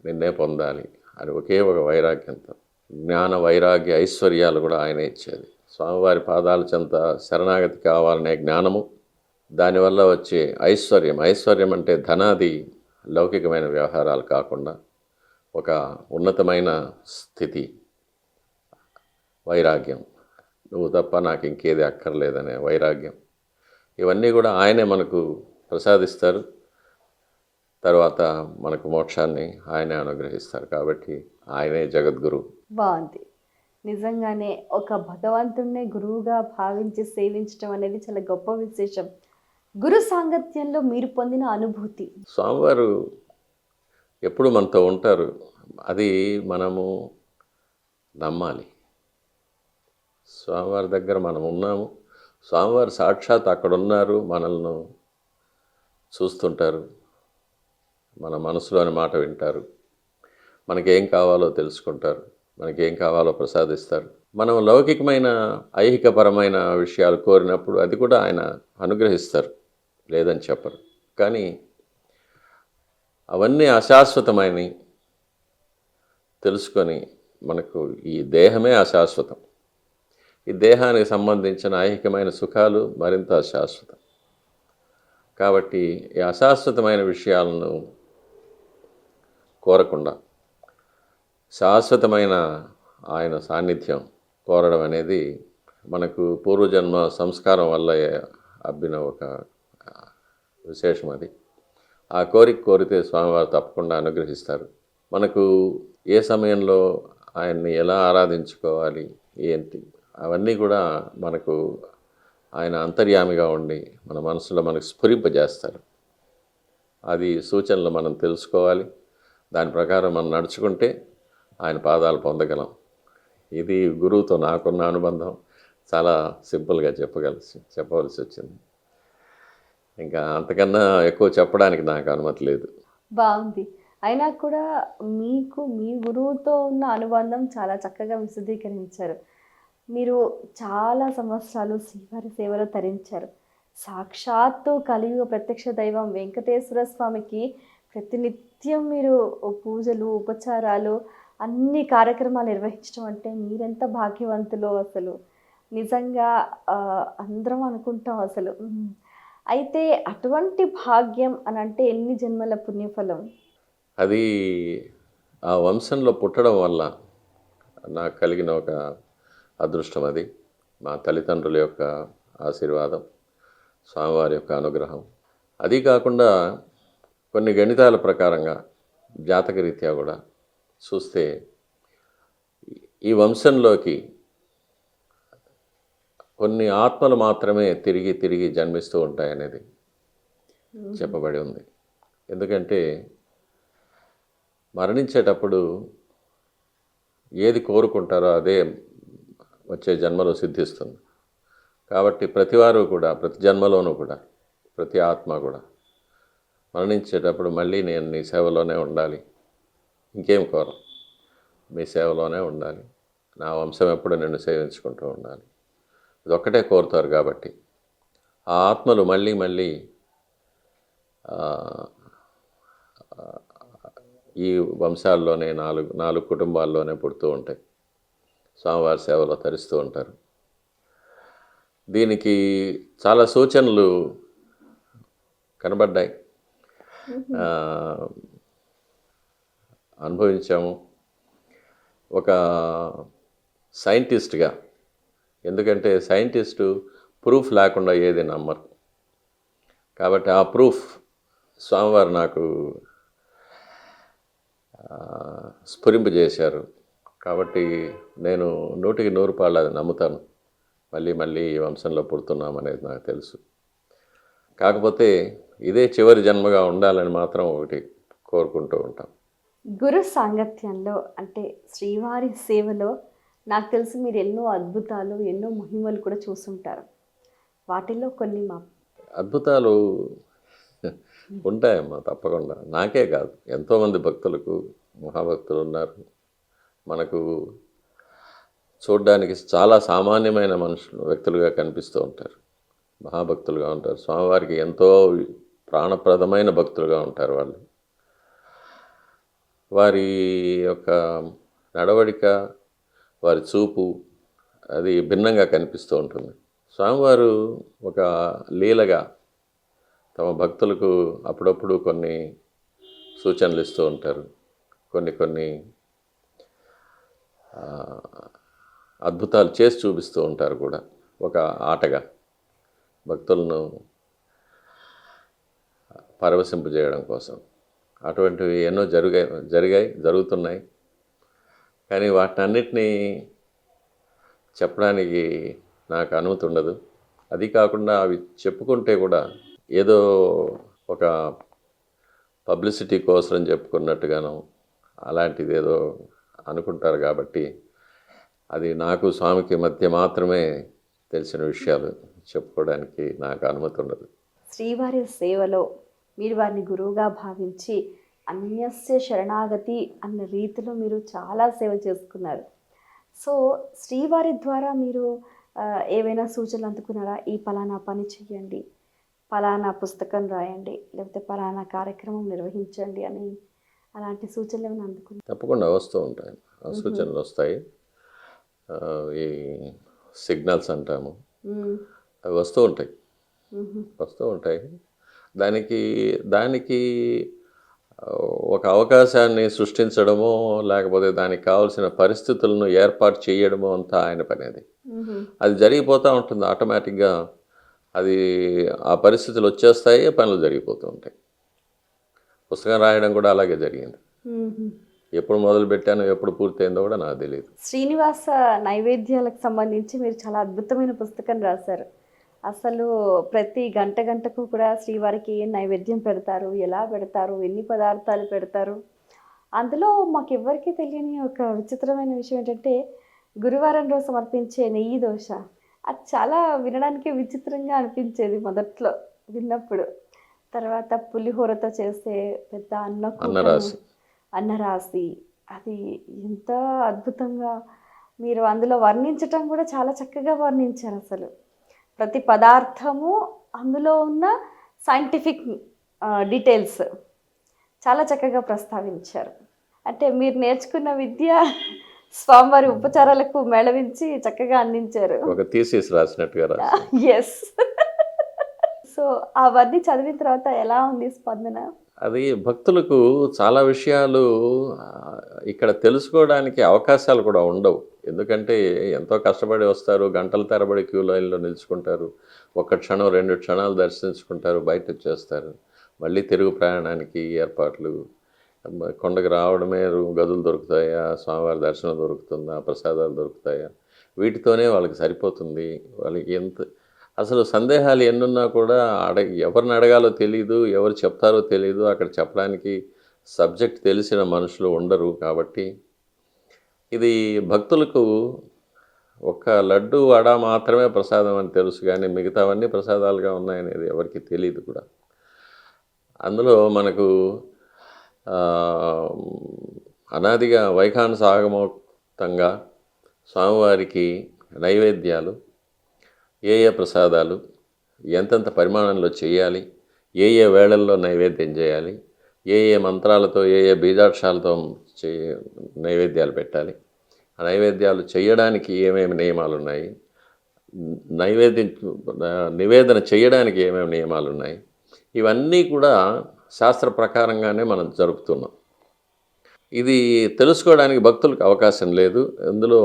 నిన్నే పొందాలి అని ఒకే ఒక వైరాగ్యంతో, జ్ఞాన వైరాగ్య ఐశ్వర్యాలు కూడా ఆయన ఇచ్చేది. స్వామివారి పాదాల చెంత శరణాగతి కావాలనే జ్ఞానము, దానివల్ల వచ్చే ఐశ్వర్యం. ఐశ్వర్యం అంటే ధనాది లౌకికమైన వ్యవహారాలు కాకుండా ఒక ఉన్నతమైన స్థితి, వైరాగ్యం. నువ్వు తప్ప నాకు ఇంకేది అక్కర్లేదనే వైరాగ్యం. ఇవన్నీ కూడా ఆయనే మనకు ప్రసాదిస్తారు. తర్వాత మనకు మోక్షాన్ని ఆయనే అనుగ్రహిస్తారు. కాబట్టి ఆయనే జగద్గురు. బాగుంది. నిజంగానే ఒక భగవంతుడినే గురువుగా భావించి సేవించడం అనేది చాలా గొప్ప విశేషం. గురు సాంగత్యంలో మీరు పొందిన అనుభూతి? స్వామివారు ఎప్పుడు మనతో ఉంటారు, అది మనము నమ్మాలి. స్వామివారి దగ్గర మనం ఉన్నాము, స్వామివారు సాక్షాత్ అక్కడ ఉన్నారు, మనల్ని చూస్తుంటారు, మన మనసులోని మాట వింటారు, మనకేం కావాలో తెలుసుకుంటారు, మనకేం కావాలో ప్రసాదిస్తారు. మనం లౌకికమైన ఐహికపరమైన విషయాలు కోరినప్పుడు అది కూడా ఆయన అనుగ్రహిస్తారు, లేదని చెప్పరు. కానీ అవన్నీ అశాశ్వతమైనవి తెలుసుకొని మనకు ఈ దేహమే అశాశ్వతం. ఈ దేహానికి సంబంధించిన ఐహికమైన సుఖాలు మరింత అశాశ్వతం. కాబట్టి ఈ అశాశ్వతమైన విషయాలను కోరకుండా శాశ్వతమైన ఆయన సాన్నిధ్యం కోరడం అనేది మనకు పూర్వజన్మ సంస్కారం వల్ల అబ్బిన ఒక విశేషం. అది ఆ కోరిక కోరితే స్వామివారు తప్పకుండా అనుగ్రహిస్తారు. మనకు ఏ సమయంలో ఆయన్ని ఎలా ఆరాధించుకోవాలి ఏంటి అవన్నీ కూడా మనకు ఆయన అంతర్యామిగా ఉండి మన మనసులో మనకు స్ఫురింపజేస్తారు. అది సూచనలు మనం తెలుసుకోవాలి. దాని ప్రకారం మనం నడుచుకుంటే ఆయన పాదాలు పొందగలం. ఇది గురువుతో నాకున్న అనుబంధం. చాలా సింపుల్గా చెప్పవలసి వచ్చింది. ఇంకా అంతకన్నా ఎక్కువ చెప్పడానికి నాకు అనుమతి లేదు. బాగుంది. అయినా కూడా మీకు మీ గురువుతో ఉన్న అనుబంధం చాలా చక్కగా విశదీకరించారు. మీరు చాలా సంవత్సరాలు శ్రీవారి సేవలో తరించారు. సాక్షాత్తు కలియుగ ప్రత్యక్ష దైవం వెంకటేశ్వర స్వామికి ప్రతినిత్యం మీరు పూజలు, ఉపచారాలు, అన్ని కార్యక్రమాలు నిర్వహించడం అంటే మీరెంత భాగ్యవంతులో అసలు. నిజంగా అందరం అనుకుంటాం అసలు. అయితే అటువంటి భాగ్యం అని అంటే ఎన్ని జన్మల పుణ్యఫలం? అది ఆ వంశంలో పుట్టడం వల్ల నాకు కలిగిన ఒక అదృష్టం. అది మా తల్లిదండ్రుల యొక్క ఆశీర్వాదం, స్వామివారి యొక్క అనుగ్రహం. అది కాకుండా కొన్ని గణితాల ప్రకారంగా జాతకరీత్యా కూడా చూస్తే ఈ వంశంలోకి కొన్ని ఆత్మలు మాత్రమే తిరిగి తిరిగి జన్మిస్తూ ఉంటాయనేది చెప్పబడి ఉంది. ఎందుకంటే మరణించేటప్పుడు ఏది కోరుకుంటారో అదే వచ్చే జన్మలో సిద్ధిస్తుంది. కాబట్టి ప్రతివారు కూడా, ప్రతి జన్మలోనూ కూడా, ప్రతి ఆత్మ కూడా మరణించేటప్పుడు మళ్ళీ నేను నీ సేవలోనే ఉండాలి, ఇంకేం కోరం, మీ సేవలోనే ఉండాలి, నా వంశం ఎప్పుడు నిన్ను సేవించుకుంటూ ఉండాలి, ఇదొక్కటే కోరుతారు. కాబట్టి ఆ ఆత్మలు మళ్ళీ మళ్ళీ ఈ వంశాల్లోనే నాలుగు కుటుంబాల్లోనే పుడుతూ ఉంటాయి, స్వామివారి సేవలో తరిస్తూ ఉంటారు. దీనికి చాలా సూచనలు కనబడ్డాయి, అనుభవించాము. ఒక సైంటిస్ట్గా, ఎందుకంటే సైంటిస్టు ప్రూఫ్ లేకుండా ఏది నమ్మరు. కాబట్టి ఆ ప్రూఫ్ స్వామివారు నాకు స్ఫురింపజేశారు. కాబట్టి నేను 100కి 100 అది నమ్ముతాను. మళ్ళీ మళ్ళీ ఈ వంశంలో పుడుతున్నామనేది నాకు తెలుసు. కాకపోతే ఇదే చివరి జన్మగా ఉండాలని మాత్రం ఒకటి కోరుకుంటూ ఉంటాం. గురు సాంగత్యంలో అంటే శ్రీవారి సేవలో నాకు తెలిసి మీరు ఎన్నో అద్భుతాలు, ఎన్నో మహిమలు కూడా చూసుంటారు. వాటిల్లో కొన్ని మా అద్భుతాలు ఉంటాయమ్మా, తప్పకుండా. నాకే కాదు, ఎంతోమంది భక్తులకు, మహాభక్తులు ఉన్నారు. మనకు చూడ్డానికి చాలా సామాన్యమైన వ్యక్తులుగా కనిపిస్తూ ఉంటారు, మహాభక్తులుగా ఉంటారు. స్వామివారికి ఎంతో ప్రాణప్రదమైన భక్తులుగా ఉంటారు వాళ్ళు. వారి యొక్క నడవడిక, వారి చూపు అది భిన్నంగా కనిపిస్తూ ఉంటుంది. స్వామివారు ఒక లీలగా తమ భక్తులకు అప్పుడప్పుడు కొన్ని సూచనలు ఇస్తూ ఉంటారు. కొన్ని అద్భుతాలు చేసి చూపిస్తూ ఉంటారు కూడా, ఒక ఆటగా భక్తులను పరవశింపజేయడం కోసం. అటువంటివి ఎన్నో జరుగుతున్నాయి. కానీ వాటినన్నిటినీ చెప్పడానికి నాకు అనుమతి ఉండదు. అది కాకుండా అవి చెప్పుకుంటే కూడా ఏదో ఒక పబ్లిసిటీ కోసం చెప్పుకున్నట్టుగాను అలాంటిది ఏదో అనుకుంటారు. కాబట్టి అది నాకు స్వామికి మధ్య మాత్రమే తెలిసిన విషయాలు, చెప్పుకోవడానికి నాకు అనుమతి ఉండదు. శ్రీవారి సేవలో మీరు వారిని గురువుగా భావించి అన్యస్య శరణాగతి అన్న రీతిలో మీరు చాలా సేవ చేసుకున్నారు. సో శ్రీవారి ద్వారా మీరు ఏవైనా సూచనలు అందుకున్నారా? ఈ పలానా పని చెయ్యండి, పలానా పుస్తకం రాయండి, లేకపోతే పలానా కార్యక్రమం నిర్వహించండి అని అలాంటి సూచనలు ఏమైనా అందుకున్నారు? తప్పకుండా వస్తూ ఉంటాయి. సూచనలు వస్తాయి. ఈ సిగ్నల్స్ అంటాము, అవి వస్తూ ఉంటాయి. దానికి దానికి ఒక అవకాశాన్ని సృష్టించడమో లేకపోతే దానికి కావాల్సిన పరిస్థితులను ఏర్పాటు చేయడమో అంతా ఆయన పని. అది జరిగిపోతూ ఉంటుంది ఆటోమేటిక్గా. అది ఆ పరిస్థితులు వచ్చేస్తాయి, పనులు జరిగిపోతూ ఉంటాయి. పుస్తకం రాయడం కూడా అలాగే జరిగింది. ఎప్పుడు మొదలు పెట్టానో ఎప్పుడు పూర్తయిందో కూడా నాకు తెలియదు. శ్రీనివాస నైవేద్యాలకు సంబంధించి మీరు చాలా అద్భుతమైన పుస్తకం రాశారు. అసలు ప్రతి గంటకు కూడా శ్రీవారికి ఏ నైవేద్యం పెడతారు, ఎలా పెడతారు, ఎన్ని పదార్థాలు పెడతారు. అందులో మాకు ఎవ్వరికీ తెలియని ఒక విచిత్రమైన విషయం ఏంటంటే గురువారం రోజు సమర్పించే నెయ్యి దోశ. అది చాలా వినడానికి విచిత్రంగా అనిపించేది మొదట్లో విన్నప్పుడు. తర్వాత పులిహోరతో చేసే పెద్ద అన్నరాసి, అది ఎంత అద్భుతంగా మీరు అందులో వర్ణించటం కూడా చాలా చక్కగా వర్ణించారు. అసలు ప్రతి పదార్థము అందులో ఉన్న సైంటిఫిక్ డీటెయిల్స్ చాలా చక్కగా ప్రస్తావించారు. అంటే మీరు నేర్చుకున్న విద్య స్వామివారి ఉపచారాలకు మేళవించి చక్కగా అందించారు. ఒక థీసిస్ రాసినట్టుగా. ఎస్. సో అవన్నీ చదివిన తర్వాత ఎలా ఉంది స్పందన? అది భక్తులకు చాలా విషయాలు ఇక్కడ తెలుసుకోవడానికి అవకాశాలు కూడా ఉండవు. ఎందుకంటే ఎంతో కష్టపడి వస్తారు, గంటల తరబడి క్యూ లైన్లో నిలుచుకుంటారు, 1 క్షణం 2 క్షణాలు దర్శించుకుంటారు, బయట వచ్చేస్తారు. మళ్ళీ తిరుగు ప్రయాణానికి ఏర్పాట్లు, కొండకు రావడమే గదులు దొరుకుతాయా, స్వామివారి దర్శనం దొరుకుతుందా, ప్రసాదాలు దొరుకుతాయా, వీటితోనే వాళ్ళకి సరిపోతుంది. వాళ్ళకి అసలు సందేహాలు ఎన్నున్నా కూడా ఎవరిని అడగాలో తెలీదు, ఎవరు చెప్తారో తెలీదు. అక్కడ చెప్పడానికి సబ్జెక్ట్ తెలిసిన మనుషులు ఉండరు. కాబట్టి ఇది భక్తులకు ఒక్క లడ్డు వడ మాత్రమే ప్రసాదం అని తెలుసు, కానీ మిగతావన్నీ ప్రసాదాలుగా ఉన్నాయనేది ఎవరికి తెలియదు కూడా. అందులో మనకు అనాదిగా వైఖానస ఆగమోక్తంగా స్వామివారికి నైవేద్యాలు, ఏ ప్రసాదాలు ఎంతెంత పరిమాణంలో చేయాలి, ఏ వేళల్లో నైవేద్యం చేయాలి, ఏ మంత్రాలతో ఏ బీజాక్షరాలతో నైవేద్యాలు పెట్టాలి, ఆ నైవేద్యాలు చేయడానికి ఏమేమి నియమాలు ఉన్నాయి, నివేదన చేయడానికి ఏమేమి నియమాలు ఉన్నాయి, ఇవన్నీ కూడా శాస్త్ర ప్రకారంగానే మనం జరుపుతున్నాం. ఇది తెలుసుకోవడానికి భక్తులకు అవకాశం లేదు. ఇందులో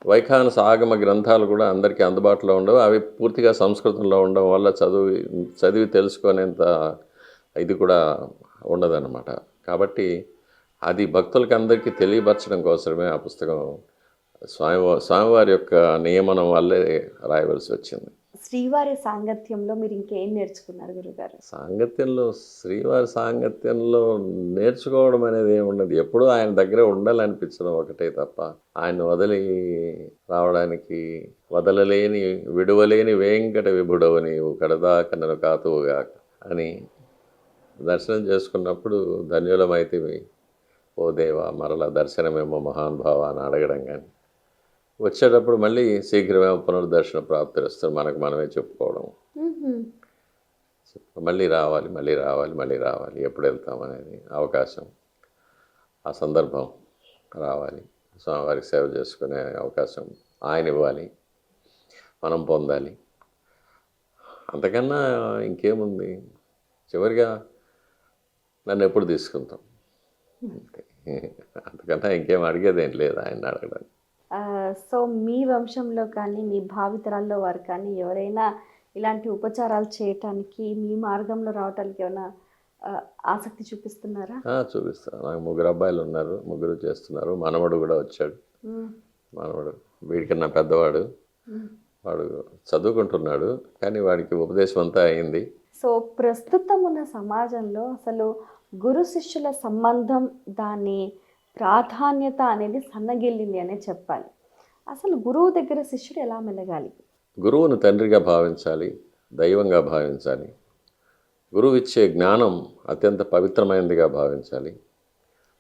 వైఖానస ఆగమ గ్రంథాలు కూడా అందరికీ అందుబాటులో ఉండవు. అవి పూర్తిగా సంస్కృతంలో ఉండడం వల్ల చదివి తెలుసుకునేంత ఇది కూడా ఉండదన్నమాట. కాబట్టి అది భక్తులకి అందరికీ తెలియపరచడం కోసమే ఆ పుస్తకం స్వామివారి యొక్క నియమనం వల్లే రాయవలసి వచ్చింది. శ్రీవారి సాంగత్యంలో మీరు ఇంకేం నేర్చుకున్నారు గురుగారు? శ్రీవారి సాంగత్యంలో నేర్చుకోవడం అనేది ఏముండదు. ఎప్పుడూ ఆయన దగ్గర ఉండాలనిపించడం ఒకటే తప్ప, ఆయన వదిలి రావడానికి వదలలేని విడువలేని వెంకట విభుడవు నీవు కడదాక నన్ను కాతువుగాక అని దర్శనం చేసుకున్నప్పుడు ధన్యులమైతివి ఓ దేవా, మరలా దర్శనమేమో మహానుభావ అని అడగడం. కానీ వచ్చేటప్పుడు మళ్ళీ శీఘ్రమే పునర్దర్శన ప్రాప్తి వస్తుంది, మనకు మనమే చెప్పుకోవడం. మళ్ళీ రావాలి, ఎప్పుడు వెళ్తామనేది అవకాశం, ఆ సందర్భం రావాలి. స్వామివారికి సేవ చేసుకునే అవకాశం ఆయన ఇవ్వాలి, మనం పొందాలి. అంతకన్నా ఇంకేముంది? చివరిగా నన్ను ఎప్పుడు తీసుకుంటాం, అంతకన్నా ఇంకేం అడిగేదేం లేదు ఆయన అడగడానికి. సో మీ వంశంలో కానీ మీ భావితరాల్లో వారు కానీ ఎవరైనా ఇలాంటి ఉపచారాలు చేయటానికి మీ మార్గంలో రావటానికి ఏమైనా ఆసక్తి చూపిస్తున్నారా? చూపిస్తాను. నాకు 3 అబ్బాయిలు ఉన్నారు, 3 చేస్తున్నారు. మనవడు కూడా వచ్చాడు. మనవడు వీడికన్నా పెద్దవాడు, వాడు చదువుకుంటున్నాడు, కానీ వాడికి ఉపదేశం అంతా అయింది. సో ప్రస్తుతం ఉన్న సమాజంలో అసలు గురు శిష్యుల సంబంధం, దాని ప్రాధాన్యత అనేది సన్నగిల్లింది అనే చెప్పాలి. అసలు గురువు దగ్గర శిష్యుడు ఎలా మెలగాలి? గురువును తండ్రిగా భావించాలి, దైవంగా భావించాలి. గురువు ఇచ్చే జ్ఞానం అత్యంత పవిత్రమైనదిగా భావించాలి.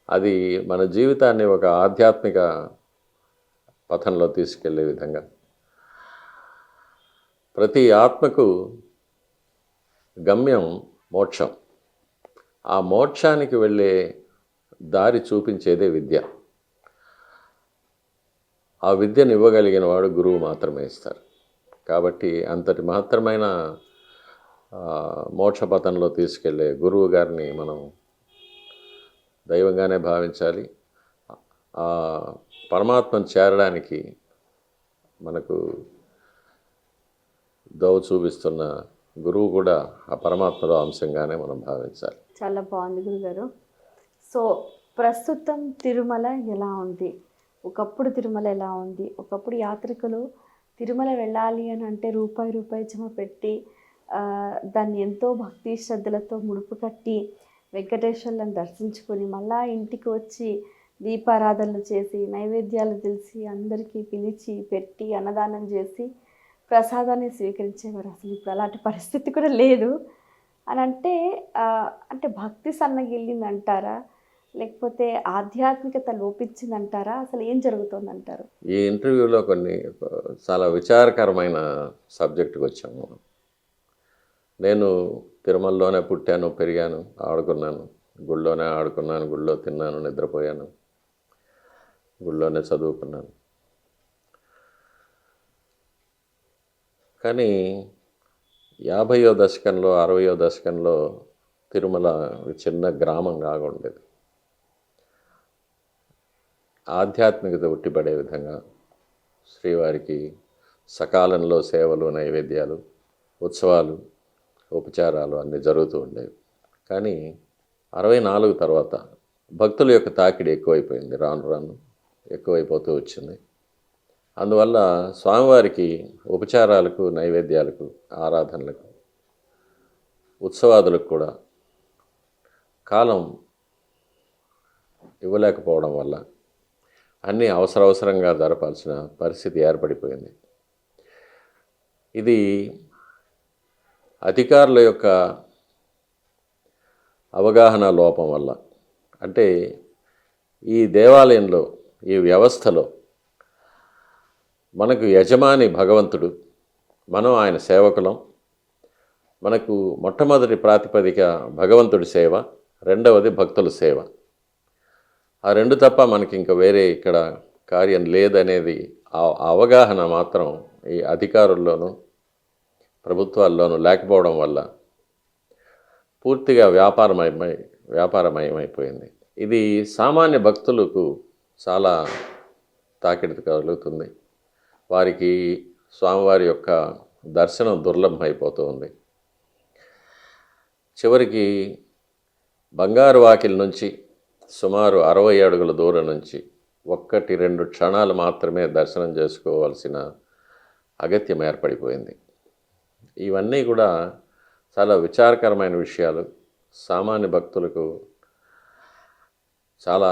అది మన జీవితాన్ని ఒక ఆధ్యాత్మిక పథంలో తీసుకెళ్లే విధంగా, ప్రతి ఆత్మకు గమ్యం మోక్షం. ఆ మోక్షానికి వెళ్ళే దారి చూపించేదే విద్య. ఆ విద్యను ఇవ్వగలిగిన వాడు గురువు మాత్రమే ఇస్తారు. కాబట్టి అంతటి మహత్తరమైన మోక్షపథంలో తీసుకెళ్లే గురువు గారిని మనం దైవంగానే భావించాలి. ఆ పరమాత్మను చేరడానికి మనకు దోవ చూపిస్తున్న గురువు కూడా ఆ పరమాత్మలో అంశంగానే మనం భావించాలి. చాలా బాగుంది గురుగారు. సో ప్రస్తుతం తిరుమల ఎలా ఉంది, ఒకప్పుడు తిరుమల ఎలా ఉంది? ఒకప్పుడు యాత్రికులు తిరుమల వెళ్ళాలి అని అంటే రూపాయి జమ పెట్టి దాన్ని ఎంతో భక్తి శ్రద్ధలతో ముడుపు కట్టి వెంకటేశ్వర్లను దర్శించుకొని మళ్ళా ఇంటికి వచ్చి దీపారాధనలు చేసి నైవేద్యాలు తెలిసి అందరికీ పిలిచి పెట్టి అన్నదానం చేసి ప్రసాదాన్ని స్వీకరించేవారు. అసలు ఇప్పుడు అలాంటి పరిస్థితి కూడా లేదు అని అంటే అంటే భక్తి సన్నగిల్లిందంటారా, లేకపోతే ఆధ్యాత్మికత లోపించిందంటారా? అసలు ఏం జరుగుతుందంటారు? ఈ ఇంటర్వ్యూలో కొన్ని చాలా విచారకరమైన సబ్జెక్టుకి వచ్చాము. నేను తిరుమలలోనే పుట్టాను, పెరిగాను, ఆడుకున్నాను, గుళ్ళోనే ఆడుకున్నాను, గుళ్ళో తిన్నాను, నిద్రపోయాను, గుళ్ళోనే చదువుకున్నాను. కానీ 50వ దశకంలో 60వ దశకంలో తిరుమల చిన్న గ్రామంగా ఉండేది. ఆధ్యాత్మికత ఉట్టిపడే విధంగా శ్రీవారికి సకాలంలో సేవలు, నైవేద్యాలు, ఉత్సవాలు, ఉపచారాలు అన్నీ జరుగుతూ ఉండేవి. కానీ 64 తర్వాత భక్తుల యొక్క తాకిడి ఎక్కువైపోయింది, రాను రాను ఎక్కువైపోతూ వచ్చింది. అందువల్ల స్వామివారికి ఉపచారాలకు, నైవేద్యాలకు, ఆరాధనలకు, ఉత్సవాదులకు కూడా కాలం ఇవ్వలేకపోవడం వల్ల అన్నీ అవసరంగా జరపాల్సిన పరిస్థితి ఏర్పడిపోయింది. ఇది అధికారుల యొక్క అవగాహన లోపం వల్ల, అంటే ఈ దేవాలయంలో, ఈ వ్యవస్థలో మనకు యజమాని భగవంతుడు, మనం ఆయన సేవకులం. మనకు మొట్టమొదటి ప్రాతిపదిక భగవంతుడి సేవ, రెండవది భక్తుల సేవ. ఆ రెండు తప్ప మనకి ఇంకా వేరే ఇక్కడ కార్యం లేదనేది ఆ అవగాహన మాత్రం ఈ అధికారుల్లోనూ ప్రభుత్వాల్లోనూ లేకపోవడం వల్ల పూర్తిగా వ్యాపారమయమైపోయింది. ఇది సామాన్య భక్తులకు చాలా తాకిడి కలుగుతుంది. వారికి స్వామివారి యొక్క దర్శనం దుర్లభం అయిపోతూ ఉంది. చివరికి బంగారు వాకిలి నుంచి సుమారు 60 అడుగుల దూరం నుంచి 1-2 క్షణాలు మాత్రమే దర్శనం చేసుకోవాల్సిన అగత్యం ఏర్పడిపోయింది. ఇవన్నీ కూడా చాలా విచారకరమైన విషయాలు. సామాన్య భక్తులకు చాలా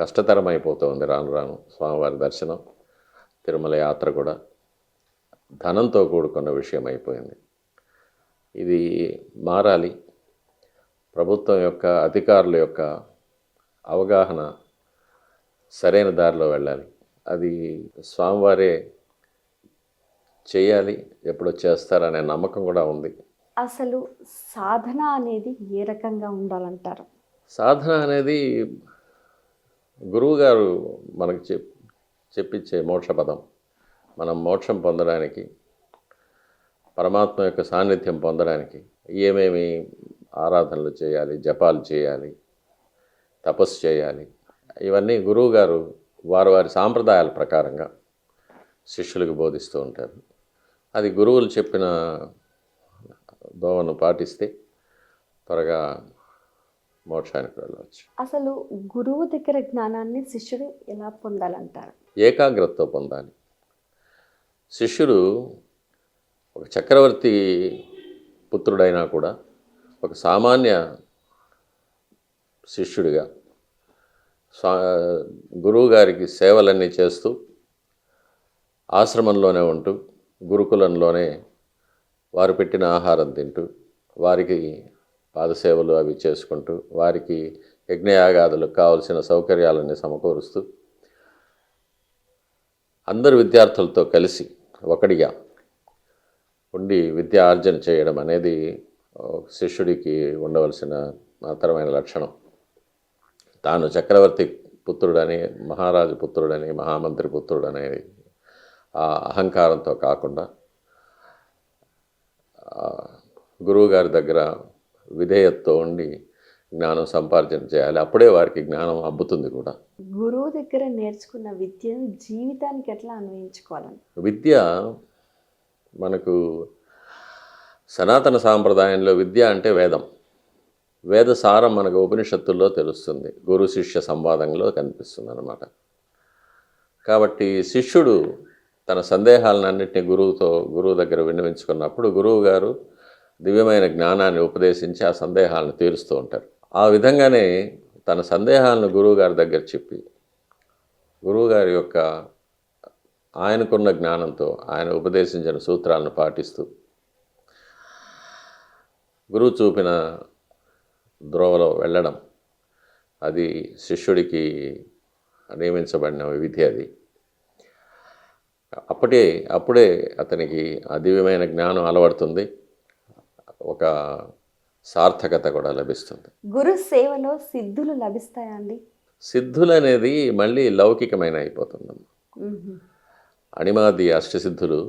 కష్టతరమైపోతుంది రాను రాను స్వామివారి దర్శనం. తిరుమల యాత్ర కూడా ధనంతో కూడుకున్న విషయం అయిపోయింది. ఇది మారాలి. ప్రభుత్వం యొక్క, అధికారుల యొక్క అవగాహన సరైన దారిలో వెళ్ళాలి. అది స్వామివారే చేయాలి, ఎప్పుడో చేస్తారనే నమ్మకం కూడా ఉంది. అసలు సాధన అనేది ఏ రకంగా ఉండాలంటారు? సాధన అనేది గురువుగారు మనకు చెప్పించే మోక్షపదం. మనం మోక్షం పొందడానికి, పరమాత్మ యొక్క సాన్నిధ్యం పొందడానికి ఏమేమి ఆరాధనలు చేయాలి, జపాలు చేయాలి, తపస్సు చేయాలి, ఇవన్నీ గురువుగారు వారి సాంప్రదాయాల ప్రకారంగా శిష్యులకు బోధిస్తూ ఉంటారు. అది గురువులు చెప్పిన దోవను పాటిస్తే త్వరగా మోక్షానికి వెళ్ళవచ్చు. అసలు గురువు దగ్గర జ్ఞానాన్ని శిష్యుడు ఎలా పొందాలంటారు? ఏకాగ్రతతో పొందాలి. శిష్యుడు ఒక చక్రవర్తి పుత్రుడైనా కూడా ఒక సామాన్య శిష్యుడిగా గురువు గారికి సేవలన్నీ చేస్తూ, ఆశ్రమంలోనే ఉంటూ, గురుకులంలోనే వారు పెట్టిన ఆహారం తింటూ, వారికి పాదసేవలు అవి చేసుకుంటూ, వారికి యజ్ఞయాగాదులకు కావలసిన సౌకర్యాలన్నీ సమకూరుస్తూ, అందరు విద్యార్థులతో కలిసి ఒకటిగా ఉండి విద్య ఆర్జన చేయడం అనేది శిష్యుడికి ఉండవలసిన మహత్తరమైన లక్షణం. తాను చక్రవర్తి పుత్రుడని, మహారాజు పుత్రుడని, మహామంత్రి పుత్రుడని ఆ అహంకారంతో కాకుండా గురువుగారి దగ్గర విధేయతతో ఉండి జ్ఞానం సంపార్జన చేయాలి. అప్పుడే వారికి జ్ఞానం అబ్బుతుంది కూడా. గురువు దగ్గర నేర్చుకున్న విద్యను జీవితానికి ఎట్లా అన్వయించుకోవాలని? విద్య మనకు సనాతన సాంప్రదాయంలో విద్య అంటే వేదం. వేద సారం మనకు ఉపనిషత్తుల్లో తెలుస్తుంది, గురు శిష్య సంవాదంలో కనిపిస్తుంది అన్నమాట. కాబట్టి శిష్యుడు తన సందేహాలన్నింటినీ గురువు దగ్గర విన్నవించుకున్నప్పుడు గురువు గారు దివ్యమైన జ్ఞానాన్ని ఉపదేశించి ఆ సందేహాలను తీరుస్తూ ఉంటారు. ఆ విధంగానే తన సందేహాలను గురువుగారి దగ్గర చెప్పి గురువుగారి యొక్క ఆయనకున్న జ్ఞానంతో ఆయన ఉపదేశించిన సూత్రాలను పాటిస్తూ గురువు చూపిన ద్రోవలో వెళ్ళడం, అది శిష్యుడికి నియమించబడిన విధి. అది అప్పుడే అతనికి ఆ దివ్యమైన జ్ఞానం అలవడుతుంది, ఒక సార్థకత కూడా లభిస్తుంది. గురు సేవలో సిద్ధులు లభిస్తాయా అండి? సిద్ధులు అనేది మళ్ళీ లౌకికమైన అయిపోతుందమ్మా. అణిమాది అష్టసిద్ధులు.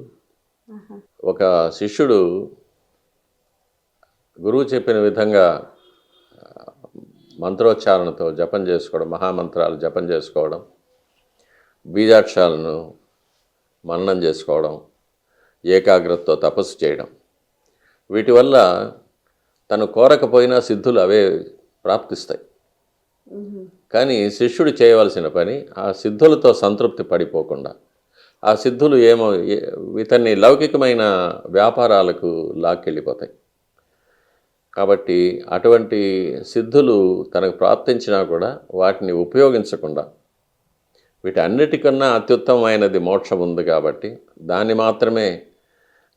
ఒక శిష్యుడు గురువు చెప్పిన విధంగా మంత్రోచ్చారణతో జపం చేసుకోవడం, మహామంత్రాలు జపం చేసుకోవడం, బీజాక్షరాలను మననం చేసుకోవడం, ఏకాగ్రతతో తపస్సు చేయడం, వీటి వల్ల తను కోరకపోయినా సిద్ధులు అవే ప్రాప్తిస్తాయి. కానీ శిష్యుడు చేయవలసిన పని ఆ సిద్ధులతో సంతృప్తి పడిపోకుండా, ఆ సిద్ధులు ఇతన్ని లౌకికమైన వ్యాపారాలకు లాక్కెళ్ళిపోతాయి. కాబట్టి అటువంటి సిద్ధులు తనకు ప్రాప్తించినా కూడా వాటిని ఉపయోగించకుండా, వీటన్నిటికన్నా అత్యుత్తమమైనది మోక్షం ఉంది కాబట్టి దాన్ని మాత్రమే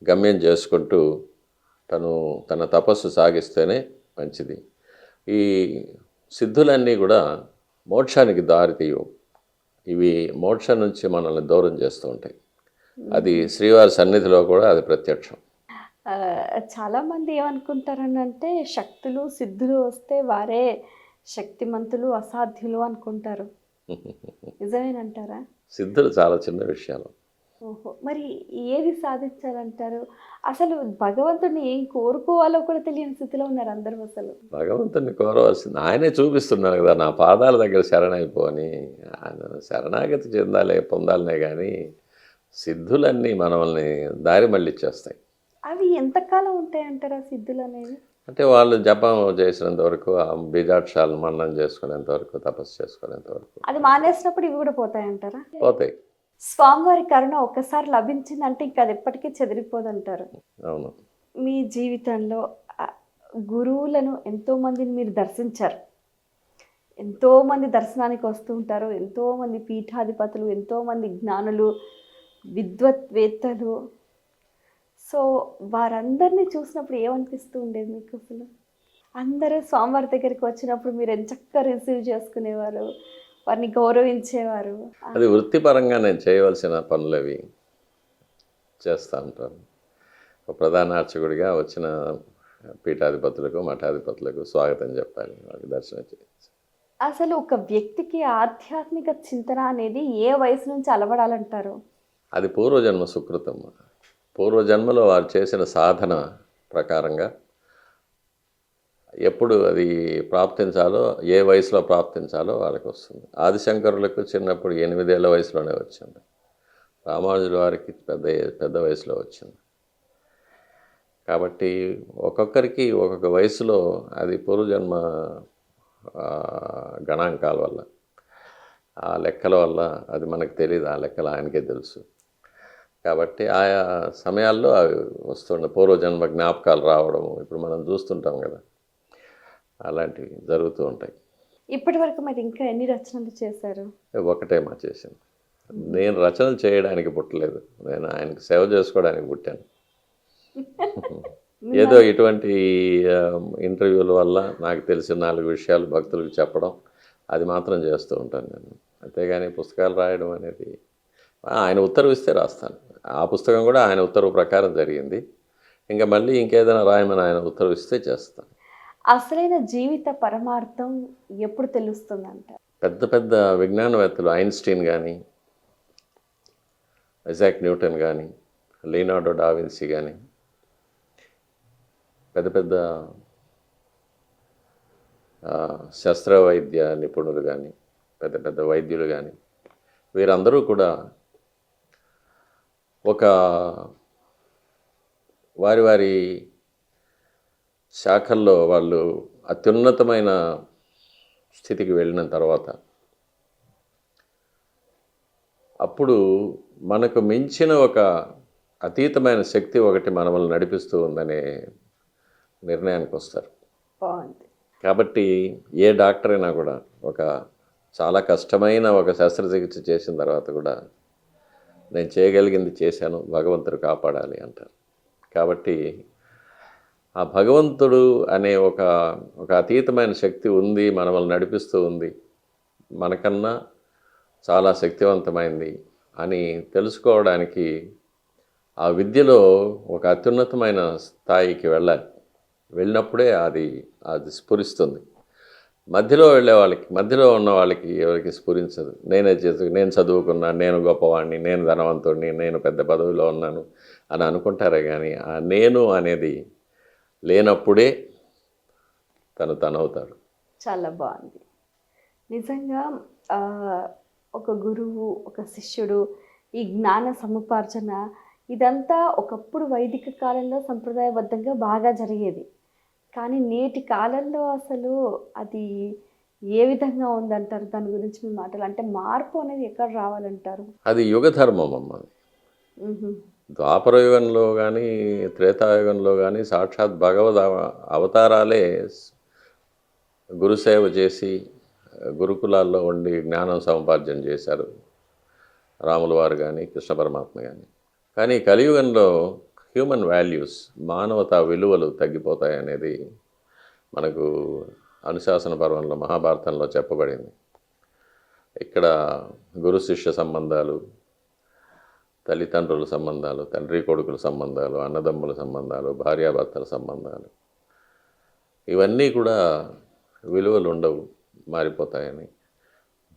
గమ్యం చేసుకుంటూ తన తపస్సు సాగిస్తేనే మంచిది. ఈ సిద్ధులన్నీ కూడా మోక్షానికి దారితీయవు. ఇవి మోక్షం నుంచి మనల్ని దూరం చేస్తూ ఉంటాయి. అది శ్రీవారి సన్నిధిలో కూడా అది ప్రత్యక్షం. చాలామంది ఏమనుకుంటారని అంటే, శక్తులు సిద్ధులు వస్తే వారే శక్తిమంతులు, అసాధ్యులు అనుకుంటారు. నిజమేనంటారా? సిద్ధులు చాలా చిన్న విషయాలు. ఓహో, మరి ఏది సాధించాలంటారు? అసలు భగవంతుడిని ఏం కోరుకోవాలో కూడా తెలియని స్థితిలో ఉన్నారు అందరూ. అసలు భగవంతుడిని కోరవలసింది ఆయనే చూపిస్తున్నారు కదా, నా పాదాల దగ్గర శరణైపోని. ఆయన శరణాగతి పొందాలనే కానీ సిద్ధులన్నీ మనల్ని దారి మళ్ళిచ్చేస్తాయి. అవి ఎంతకాలం ఉంటాయంటారా సిద్ధులు అనేవి? అంటే వాళ్ళు జపం చేసినంత వరకు, ఆ బీజాక్షరాలను మననం చేసుకునేంత వరకు, తపస్సు చేసుకునేంత వరకు. అది మానేసినప్పుడు ఇవి కూడా పోతాయంటారా? పోతాయి. స్వామివారి కరుణ ఒక్కసారి లభించిందంటే ఇంకా అది ఎప్పటికీ చెదిరిపోదంటారు. అవును. మీ జీవితంలో గురువులను ఎంతోమందిని మీరు దర్శించారు, ఎంతోమంది దర్శనానికి వస్తూ ఉంటారు, ఎంతోమంది పీఠాధిపతులు, ఎంతోమంది జ్ఞానులు, విద్వత్వేత్తలు. సో వారందరినీ చూసినప్పుడు ఏమనిపిస్తూ ఉండేది మీకు? అసలు అందరూ స్వామివారి దగ్గరికి వచ్చినప్పుడు మీరు ఎంచక్కా రిసీవ్ చేసుకునేవారు, వారిని గౌరవించేవారు. అది వృత్తిపరంగా నేను చేయవలసిన పనులు అవి చేస్తూ ఉంటాను. ఒక ప్రధాన అర్చకుడిగా వచ్చిన పీఠాధిపతులకు, మఠాధిపతులకు స్వాగతం చెప్పాలి, వాళ్ళకి దర్శనం చేయాలి. అసలు ఒక వ్యక్తికి ఆధ్యాత్మిక చింతన అనేది ఏ వయసు నుంచి అలవడాలంటారు? అది పూర్వజన్మ సుకృతం. పూర్వజన్మలో వారు చేసిన సాధన ప్రకారంగా ఎప్పుడు అది ప్రాప్తించాలో, ఏ వయసులో ప్రాప్తించాలో వాళ్ళకి వస్తుంది. ఆదిశంకరులకు చిన్నప్పుడు 8 ఏళ్ల వయసులోనే వచ్చింది. రామానుజుల వారికి పెద్ద వయసులో వచ్చింది. కాబట్టి ఒక్కొక్కరికి ఒక్కొక్క వయసులో అది పూర్వజన్మ గణాంకాల వల్ల, ఆ లెక్కల వల్ల, అది మనకు తెలియదు, ఆ లెక్కలు ఆయనకే తెలుసు. కాబట్టి ఆయా సమయాల్లో అవి వస్తుండే పూర్వజన్మ జ్ఞాపకాలు రావడం ఇప్పుడు మనం చూస్తుంటాం కదా, అలాంటివి జరుగుతూ ఉంటాయి. ఇప్పటి వరకు మరి ఇంకా ఎన్ని రచనలు చేశారు? ఒకటే మా చేసింది. నేను రచనలు చేయడానికి పుట్టలేదు, నేను ఆయనకు సేవ చేసుకోవడానికి పుట్టాను. ఏదో ఇటువంటి ఇంటర్వ్యూల వల్ల నాకు తెలిసిన 4 విషయాలు భక్తులకు చెప్పడం, అది మాత్రం చేస్తూ ఉంటాను నేను. అంతేగాని పుస్తకాలు రాయడం అనేది, ఆయన ఉత్తర్వు ఇస్తే రాస్తాను. ఆ పుస్తకం కూడా ఆయన ఉత్తర్వు ప్రకారం జరిగింది. ఇంకా మళ్ళీ ఇంకేదైనా రాయమని ఆయన ఉత్తర్వు ఇస్తే చేస్తాను. అసలైన జీవిత పరమార్థం ఎప్పుడు తెలుస్తుందంట? పెద్ద పెద్ద విజ్ఞానవేత్తలు ఐన్స్టీన్ కానీ, ఐజాక్ న్యూటన్ కానీ, లియోనార్డో డావిన్సీ కానీ, పెద్ద పెద్ద శస్త్రవైద్య నిపుణులు కానీ, పెద్ద పెద్ద వైద్యులు కానీ, వీరందరూ కూడా ఒక వారి వారి శాఖల్లో వాళ్ళు అత్యున్నతమైన స్థితికి వెళ్ళిన తర్వాత అప్పుడు మనకు మించిన ఒక అతీతమైన శక్తి ఒకటి మనల్ని నడిపిస్తూ ఉందనే నిర్ణయానికి వస్తారు. బాగుంది. కాబట్టి ఏ డాక్టర్ అయినా కూడా ఒక చాలా కష్టమైన ఒక శస్త్రచికిత్స చేసిన తర్వాత కూడా నేను చేయగలిగింది చేశాను, భగవంతుడు కాపాడాలి అంటారు. కాబట్టి ఆ భగవంతుడు అనే ఒక అతీతమైన శక్తి ఉంది, మనల్ని నడిపిస్తూ ఉంది, మనకన్నా చాలా శక్తివంతమైంది అని తెలుసుకోవడానికి ఆ విద్యలో ఒక అత్యున్నతమైన స్థాయికి వెళ్ళాలి. వెళ్ళినప్పుడే అది స్ఫురిస్తుంది. మధ్యలో వెళ్ళే వాళ్ళకి, మధ్యలో ఉన్న వాళ్ళకి ఎవరికి స్ఫురించదు. నేను చదువుకున్నాను, నేను గొప్పవాడిని, నేను ధనవంతుడిని, నేను పెద్ద పదవిలో ఉన్నాను అని అనుకుంటారే కానీ ఆ నేను అనేది లేనప్పుడే తనవుతాడు. చాలా బాగుంది. నిజంగా ఒక గురువు, ఒక శిష్యుడు, ఈ జ్ఞాన సముపార్జన ఇదంతా ఒకప్పుడు వైదిక కాలంలో సంప్రదాయబద్ధంగా బాగా జరిగేది. కానీ నేటి కాలంలో అసలు అది ఏ విధంగా ఉందంటారు? దాని గురించి మీ మాటలు, అంటే మార్పు అనేది ఎక్కడ రావాలంటారు? అది యుగధర్మం అమ్మ. ద్వాపర యుగంలో కానీ త్రేతాయుగంలో కానీ సాక్షాత్ భగవద్ అవతారాలే గురుసేవ చేసి గురుకులాల్లో ఉండి జ్ఞానం సముపార్జన చేశారు, రాముల వారు కానీ కృష్ణ పరమాత్మ కానీ. కానీ కలియుగంలో హ్యూమన్ వాల్యూస్, మానవతా విలువలు తగ్గిపోతాయనేది మనకు అనుశాసన పర్వంలో మహాభారతంలో చెప్పబడింది. ఇక్కడ గురు శిష్య సంబంధాలు, తల్లిదండ్రుల సంబంధాలు, తండ్రి కొడుకుల సంబంధాలు, అన్నదమ్ముల సంబంధాలు, భార్యాభర్తల సంబంధాలు, ఇవన్నీ కూడా విలువలు ఉండవు, మారిపోతాయని,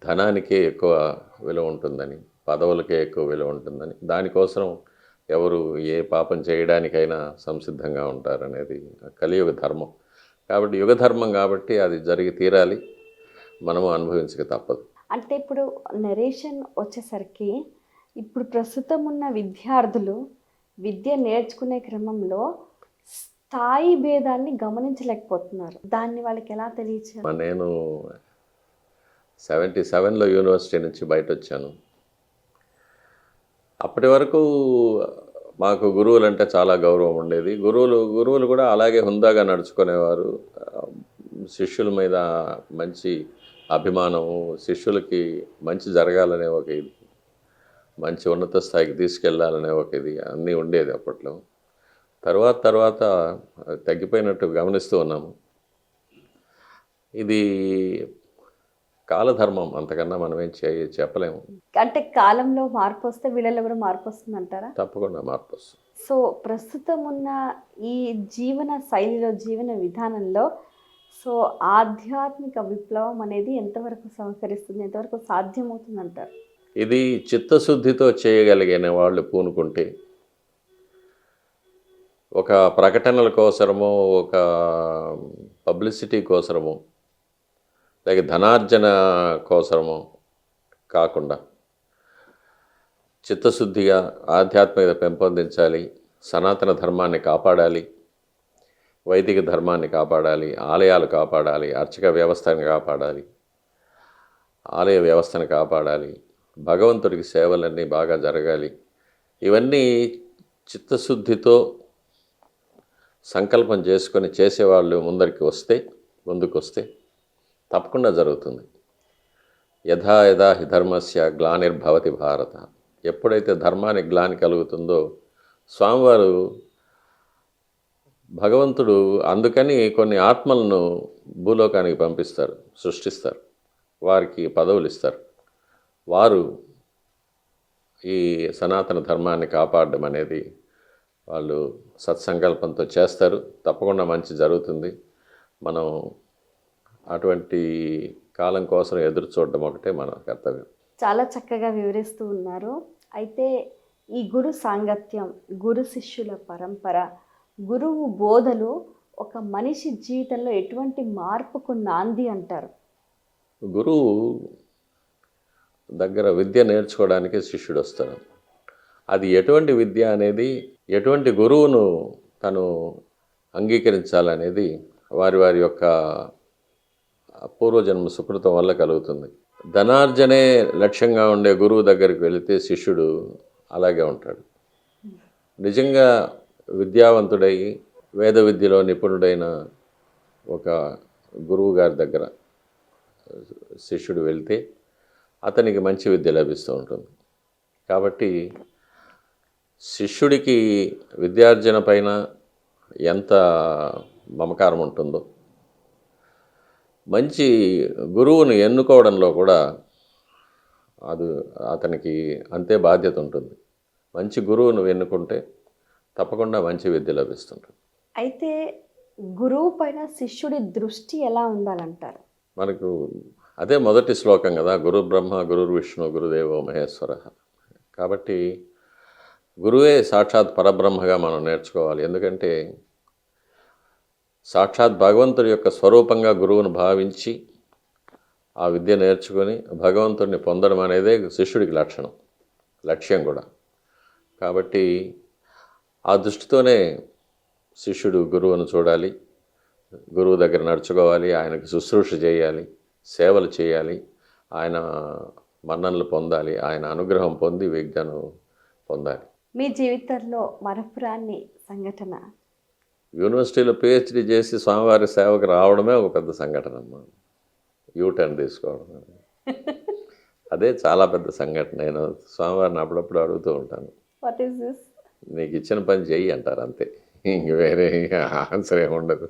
ధనానికే ఎక్కువ విలువ ఉంటుందని, పదవులకే ఎక్కువ విలువ ఉంటుందని, దానికోసం ఎవరు ఏ పాపం చేయడానికైనా సంసిద్ధంగా ఉంటారనేది కలియుగ ధర్మం. కాబట్టి యుగధర్మం కాబట్టి అది జరిగి తీరాలి, మనము అనుభవించక తప్పదు. అంటే ఇప్పుడు నరేషన్ వచ్చేసరికి ఇప్పుడు ప్రస్తుతం ఉన్న విద్యార్థులు విద్య నేర్చుకునే క్రమంలో స్థాయి భేదాన్ని గమనించలేకపోతున్నారు. దాన్ని వాళ్ళకి ఎలా తెలియచేయాలి? నేను 77లో యూనివర్సిటీ నుంచి బయట వచ్చాను. అప్పటి వరకు మాకు గురువులు అంటే చాలా గౌరవం ఉండేది. గురువులు కూడా అలాగే హుందాగా నడుచుకునేవారు. శిష్యుల మీద మంచి అభిమానము, శిష్యులకి మంచి జరగాలనే ఒక ఇది, మంచి ఉన్నత స్థాయికి తీసుకెళ్లాలనే ఒక ఇది అన్నీ ఉండేది అప్పట్లో. తర్వాత తగ్గిపోయినట్టు గమనిస్తూ ఉన్నాము. ఇది కాలధర్మం, అంతకన్నా మనం ఏం చెప్పలేము. అంటే కాలంలో మార్పు వస్తే వీళ్ళలో కూడా మార్పు వస్తుంది అంటారా? తప్పకుండా మార్పు వస్తుంది. సో ప్రస్తుతం ఉన్న ఈ జీవన శైలిలో, జీవన విధానంలో సో ఆధ్యాత్మిక విప్లవం అనేది ఎంతవరకు సహకరిస్తుంది, ఎంతవరకు సాధ్యమవుతుంది అంటారు? ఇది చిత్తశుద్ధితో చేయగలిగిన వాళ్ళు పూనుకుంటే, ఒక ప్రకటనల కోసమో, ఒక పబ్లిసిటీ కోసమో, లేక ధనార్జన కోసమో కాకుండా చిత్తశుద్ధిగా ఆధ్యాత్మికత పెంపొందించాలి, సనాతన ధర్మాన్ని కాపాడాలి, వైదిక ధర్మాన్ని కాపాడాలి, ఆలయాలు కాపాడాలి, అర్చక వ్యవస్థను కాపాడాలి, ఆలయ వ్యవస్థను కాపాడాలి, భగవంతుడికి సేవలన్నీ బాగా జరగాలి. ఇవన్నీ చిత్తశుద్ధితో సంకల్పం చేసుకొని చేసేవాళ్ళు ముందుకు వస్తే తప్పకుండా జరుగుతుంది. యథా యథా హి ధర్మస్య గ్లానిర్భవతి భారత. ఎప్పుడైతే ధర్మానికి గ్లాని కలుగుతుందో స్వామివారు భగవంతుడు అందుకని కొన్ని ఆత్మలను భూలోకానికి పంపిస్తారు, సృష్టిస్తారు, వారికి పదవులు ఇస్తారు. వారు ఈ సనాతన ధర్మాన్ని కాపాడడం అనేది వాళ్ళు సత్సంకల్పంతో చేస్తారు. తప్పకుండా మంచి జరుగుతుంది. మనం అటువంటి కాలం కోసం ఎదురు చూడడం ఒకటే మన కర్తవ్యం. చాలా చక్కగా వివరిస్తూ ఉన్నారు. అయితే ఈ గురు సాంగత్యం, గురు శిష్యుల పరంపర, గురువు బోధలు ఒక మనిషి జీవితంలో ఎటువంటి మార్పుకు నాంది అంటారు? గురువు దగ్గర విద్య నేర్చుకోవడానికి శిష్యుడు వస్తాడు. అది ఎటువంటి విద్య అనేది, ఎటువంటి గురువును తను అంగీకరించాలనేది వారి వారి యొక్క పూర్వజన్మ సుకృతం వల్ల కలుగుతుంది. ధనార్జనే లక్ష్యంగా ఉండే గురువు దగ్గరికి వెళితే శిష్యుడు అలాగే ఉంటాడు. నిజంగా విద్యావంతుడై వేద విద్యలో నిపుణుడైన ఒక గురువు గారి దగ్గర శిష్యుడు వెళ్తే అతనికి మంచి విద్య లభిస్తూ ఉంటుంది. కాబట్టి శిష్యుడికి విద్యార్జన పైన ఎంత మమకారం ఉంటుందో, మంచి గురువును ఎన్నుకోవడంలో కూడా అది అతనికి అంతే బాధ్యత ఉంటుంది. మంచి గురువును ఎన్నుకుంటే తప్పకుండా మంచి విద్య లభిస్తుంటుంది. అయితే గురువు పైన శిష్యుడి దృష్టి ఎలా ఉండాలంటారు? మనకు అదే మొదటి శ్లోకం కదా, గురు బ్రహ్మ గురు విష్ణు గురుదేవో మహేశ్వర. కాబట్టి గురువే సాక్షాత్ పరబ్రహ్మగా మనం నేర్చుకోవాలి. ఎందుకంటే సాక్షాత్ భగవంతుడి యొక్క స్వరూపంగా గురువును భావించి ఆ విద్య నేర్చుకొని భగవంతుడిని పొందడం అనేదే శిష్యుడికి లక్ష్యం కూడా. కాబట్టి ఆ దృష్టితోనే శిష్యుడు గురువును చూడాలి, గురువు దగ్గర నడుచుకోవాలి, ఆయనకు శుశ్రూష చేయాలి, సేవలు చేయాలి, ఆయన మన్ననలు పొందాలి, ఆయన అనుగ్రహం పొంది విద్యను పొందాలి. మీ జీవితంలో మరపురాని సంఘటన? యూనివర్సిటీలో పిహెచ్డి చేసి స్వామివారి సేవకు రావడమే ఒక పెద్ద సంఘటన అమ్మా. యూటర్న్ తీసుకోవడం అదే చాలా పెద్ద సంఘటన. నేను స్వామివారిని అప్పుడప్పుడు అడుగుతూ ఉంటాను, వాట్ ఈస్ దిస్? నీకు ఇచ్చిన పని చెయ్యి అంటారు అంతే, ఇంక వేరే ఆన్సర్ ఏమి ఉండదు.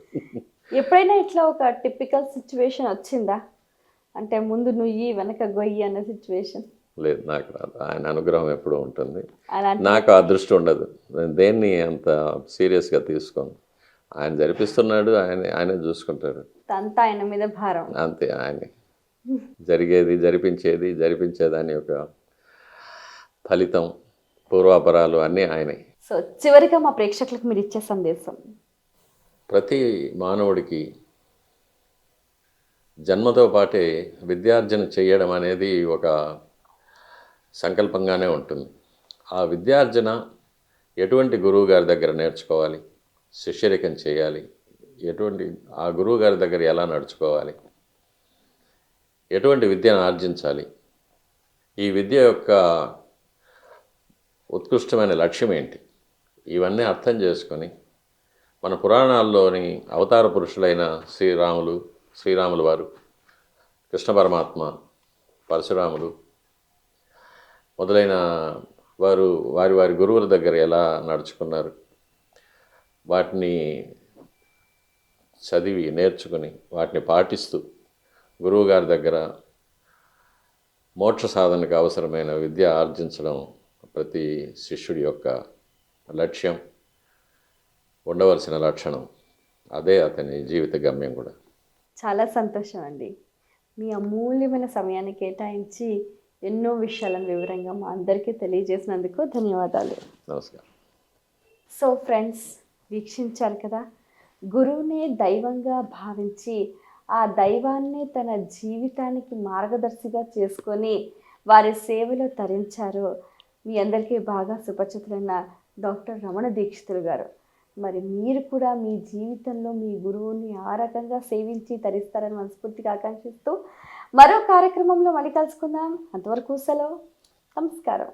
ఎప్పుడైనా ఇట్లా ఒక టిపికల్ సిచ్యువేషన్ వచ్చిందా? అంటే ముందు నుయ్యి వెనక గొయ్యి అన్న సిచ్యువేషన్? లేదు, నాకు రాదు. ఆయన అనుగ్రహం ఎప్పుడూ ఉంటుంది. అలాంటి నాకు ఆ దృష్టి ఉండదు. నేను దేన్ని అంత సీరియస్గా తీసుకోను. ఆయన జరిపిస్తున్నాడు, ఆయనే చూసుకుంటాడు. అంతా ఆయన మీద భారం. అంతే, ఆయనే జరిపించేదాని యొక్క ఫలితం పూర్వాపరాలు అన్నీ ఆయనే. సో చివరిగా మా ప్రేక్షకులకు మీరు ఇచ్చే సందేశం? ప్రతి మానవుడికి జన్మతో పాటే విద్యార్జన చేయడం అనేది ఒక సంకల్పంగానే ఉంటుంది. ఆ విద్యార్జన ఎటువంటి గురువు గారి దగ్గర నేర్చుకోవాలి, శిష్యరికం చేయాలి, ఆ గురువు గారి దగ్గర ఎలా నడుచుకోవాలి, ఎటువంటి విద్యను ఆర్జించాలి, ఈ విద్య యొక్క ఉత్కృష్టమైన లక్ష్యం ఏంటి, ఇవన్నీ అర్థం చేసుకొని మన పురాణాల్లోని అవతార పురుషులైన శ్రీరాములు వారు, కృష్ణ పరమాత్మ, పరశురాములు మొదలైన వారు వారి గురువుల దగ్గర ఎలా నడుచుకున్నారు, వాటిని చదివి నేర్చుకుని వాటిని పాటిస్తూ గురువుగారి దగ్గర మోక్ష సాధనకు అవసరమైన విద్య ఆర్జించడం ప్రతి శిష్యుడి యొక్క లక్ష్యం, ఉండవలసిన లక్షణం. అదే అతని జీవిత గమ్యం కూడా. చాలా సంతోషం అండి. మీ అమూల్యమైన సమయాన్ని కేటాయించి ఎన్నో విషయాలను వివరంగా మా అందరికీ తెలియజేసినందుకు ధన్యవాదాలు. నమస్కారం. సో ఫ్రెండ్స్, వీక్షించారు కదా, గురువునే దైవంగా భావించి ఆ దైవాన్ని తన జీవితానికి మార్గదర్శిగా చేసుకొని వారి సేవలో తరించారు మీ అందరికీ బాగా సుపరిచితులైన డాక్టర్ రమణ దీక్షితులు గారు. మరి మీరు కూడా మీ జీవితంలో మీ గురువుని ఆ రకంగా సేవించి తరిస్తారని మనస్ఫూర్తిగా ఆకాంక్షిస్తూ మరో కార్యక్రమంలో మళ్ళీ కలుసుకుందాం. అంతవరకు సెలవు. నమస్కారం.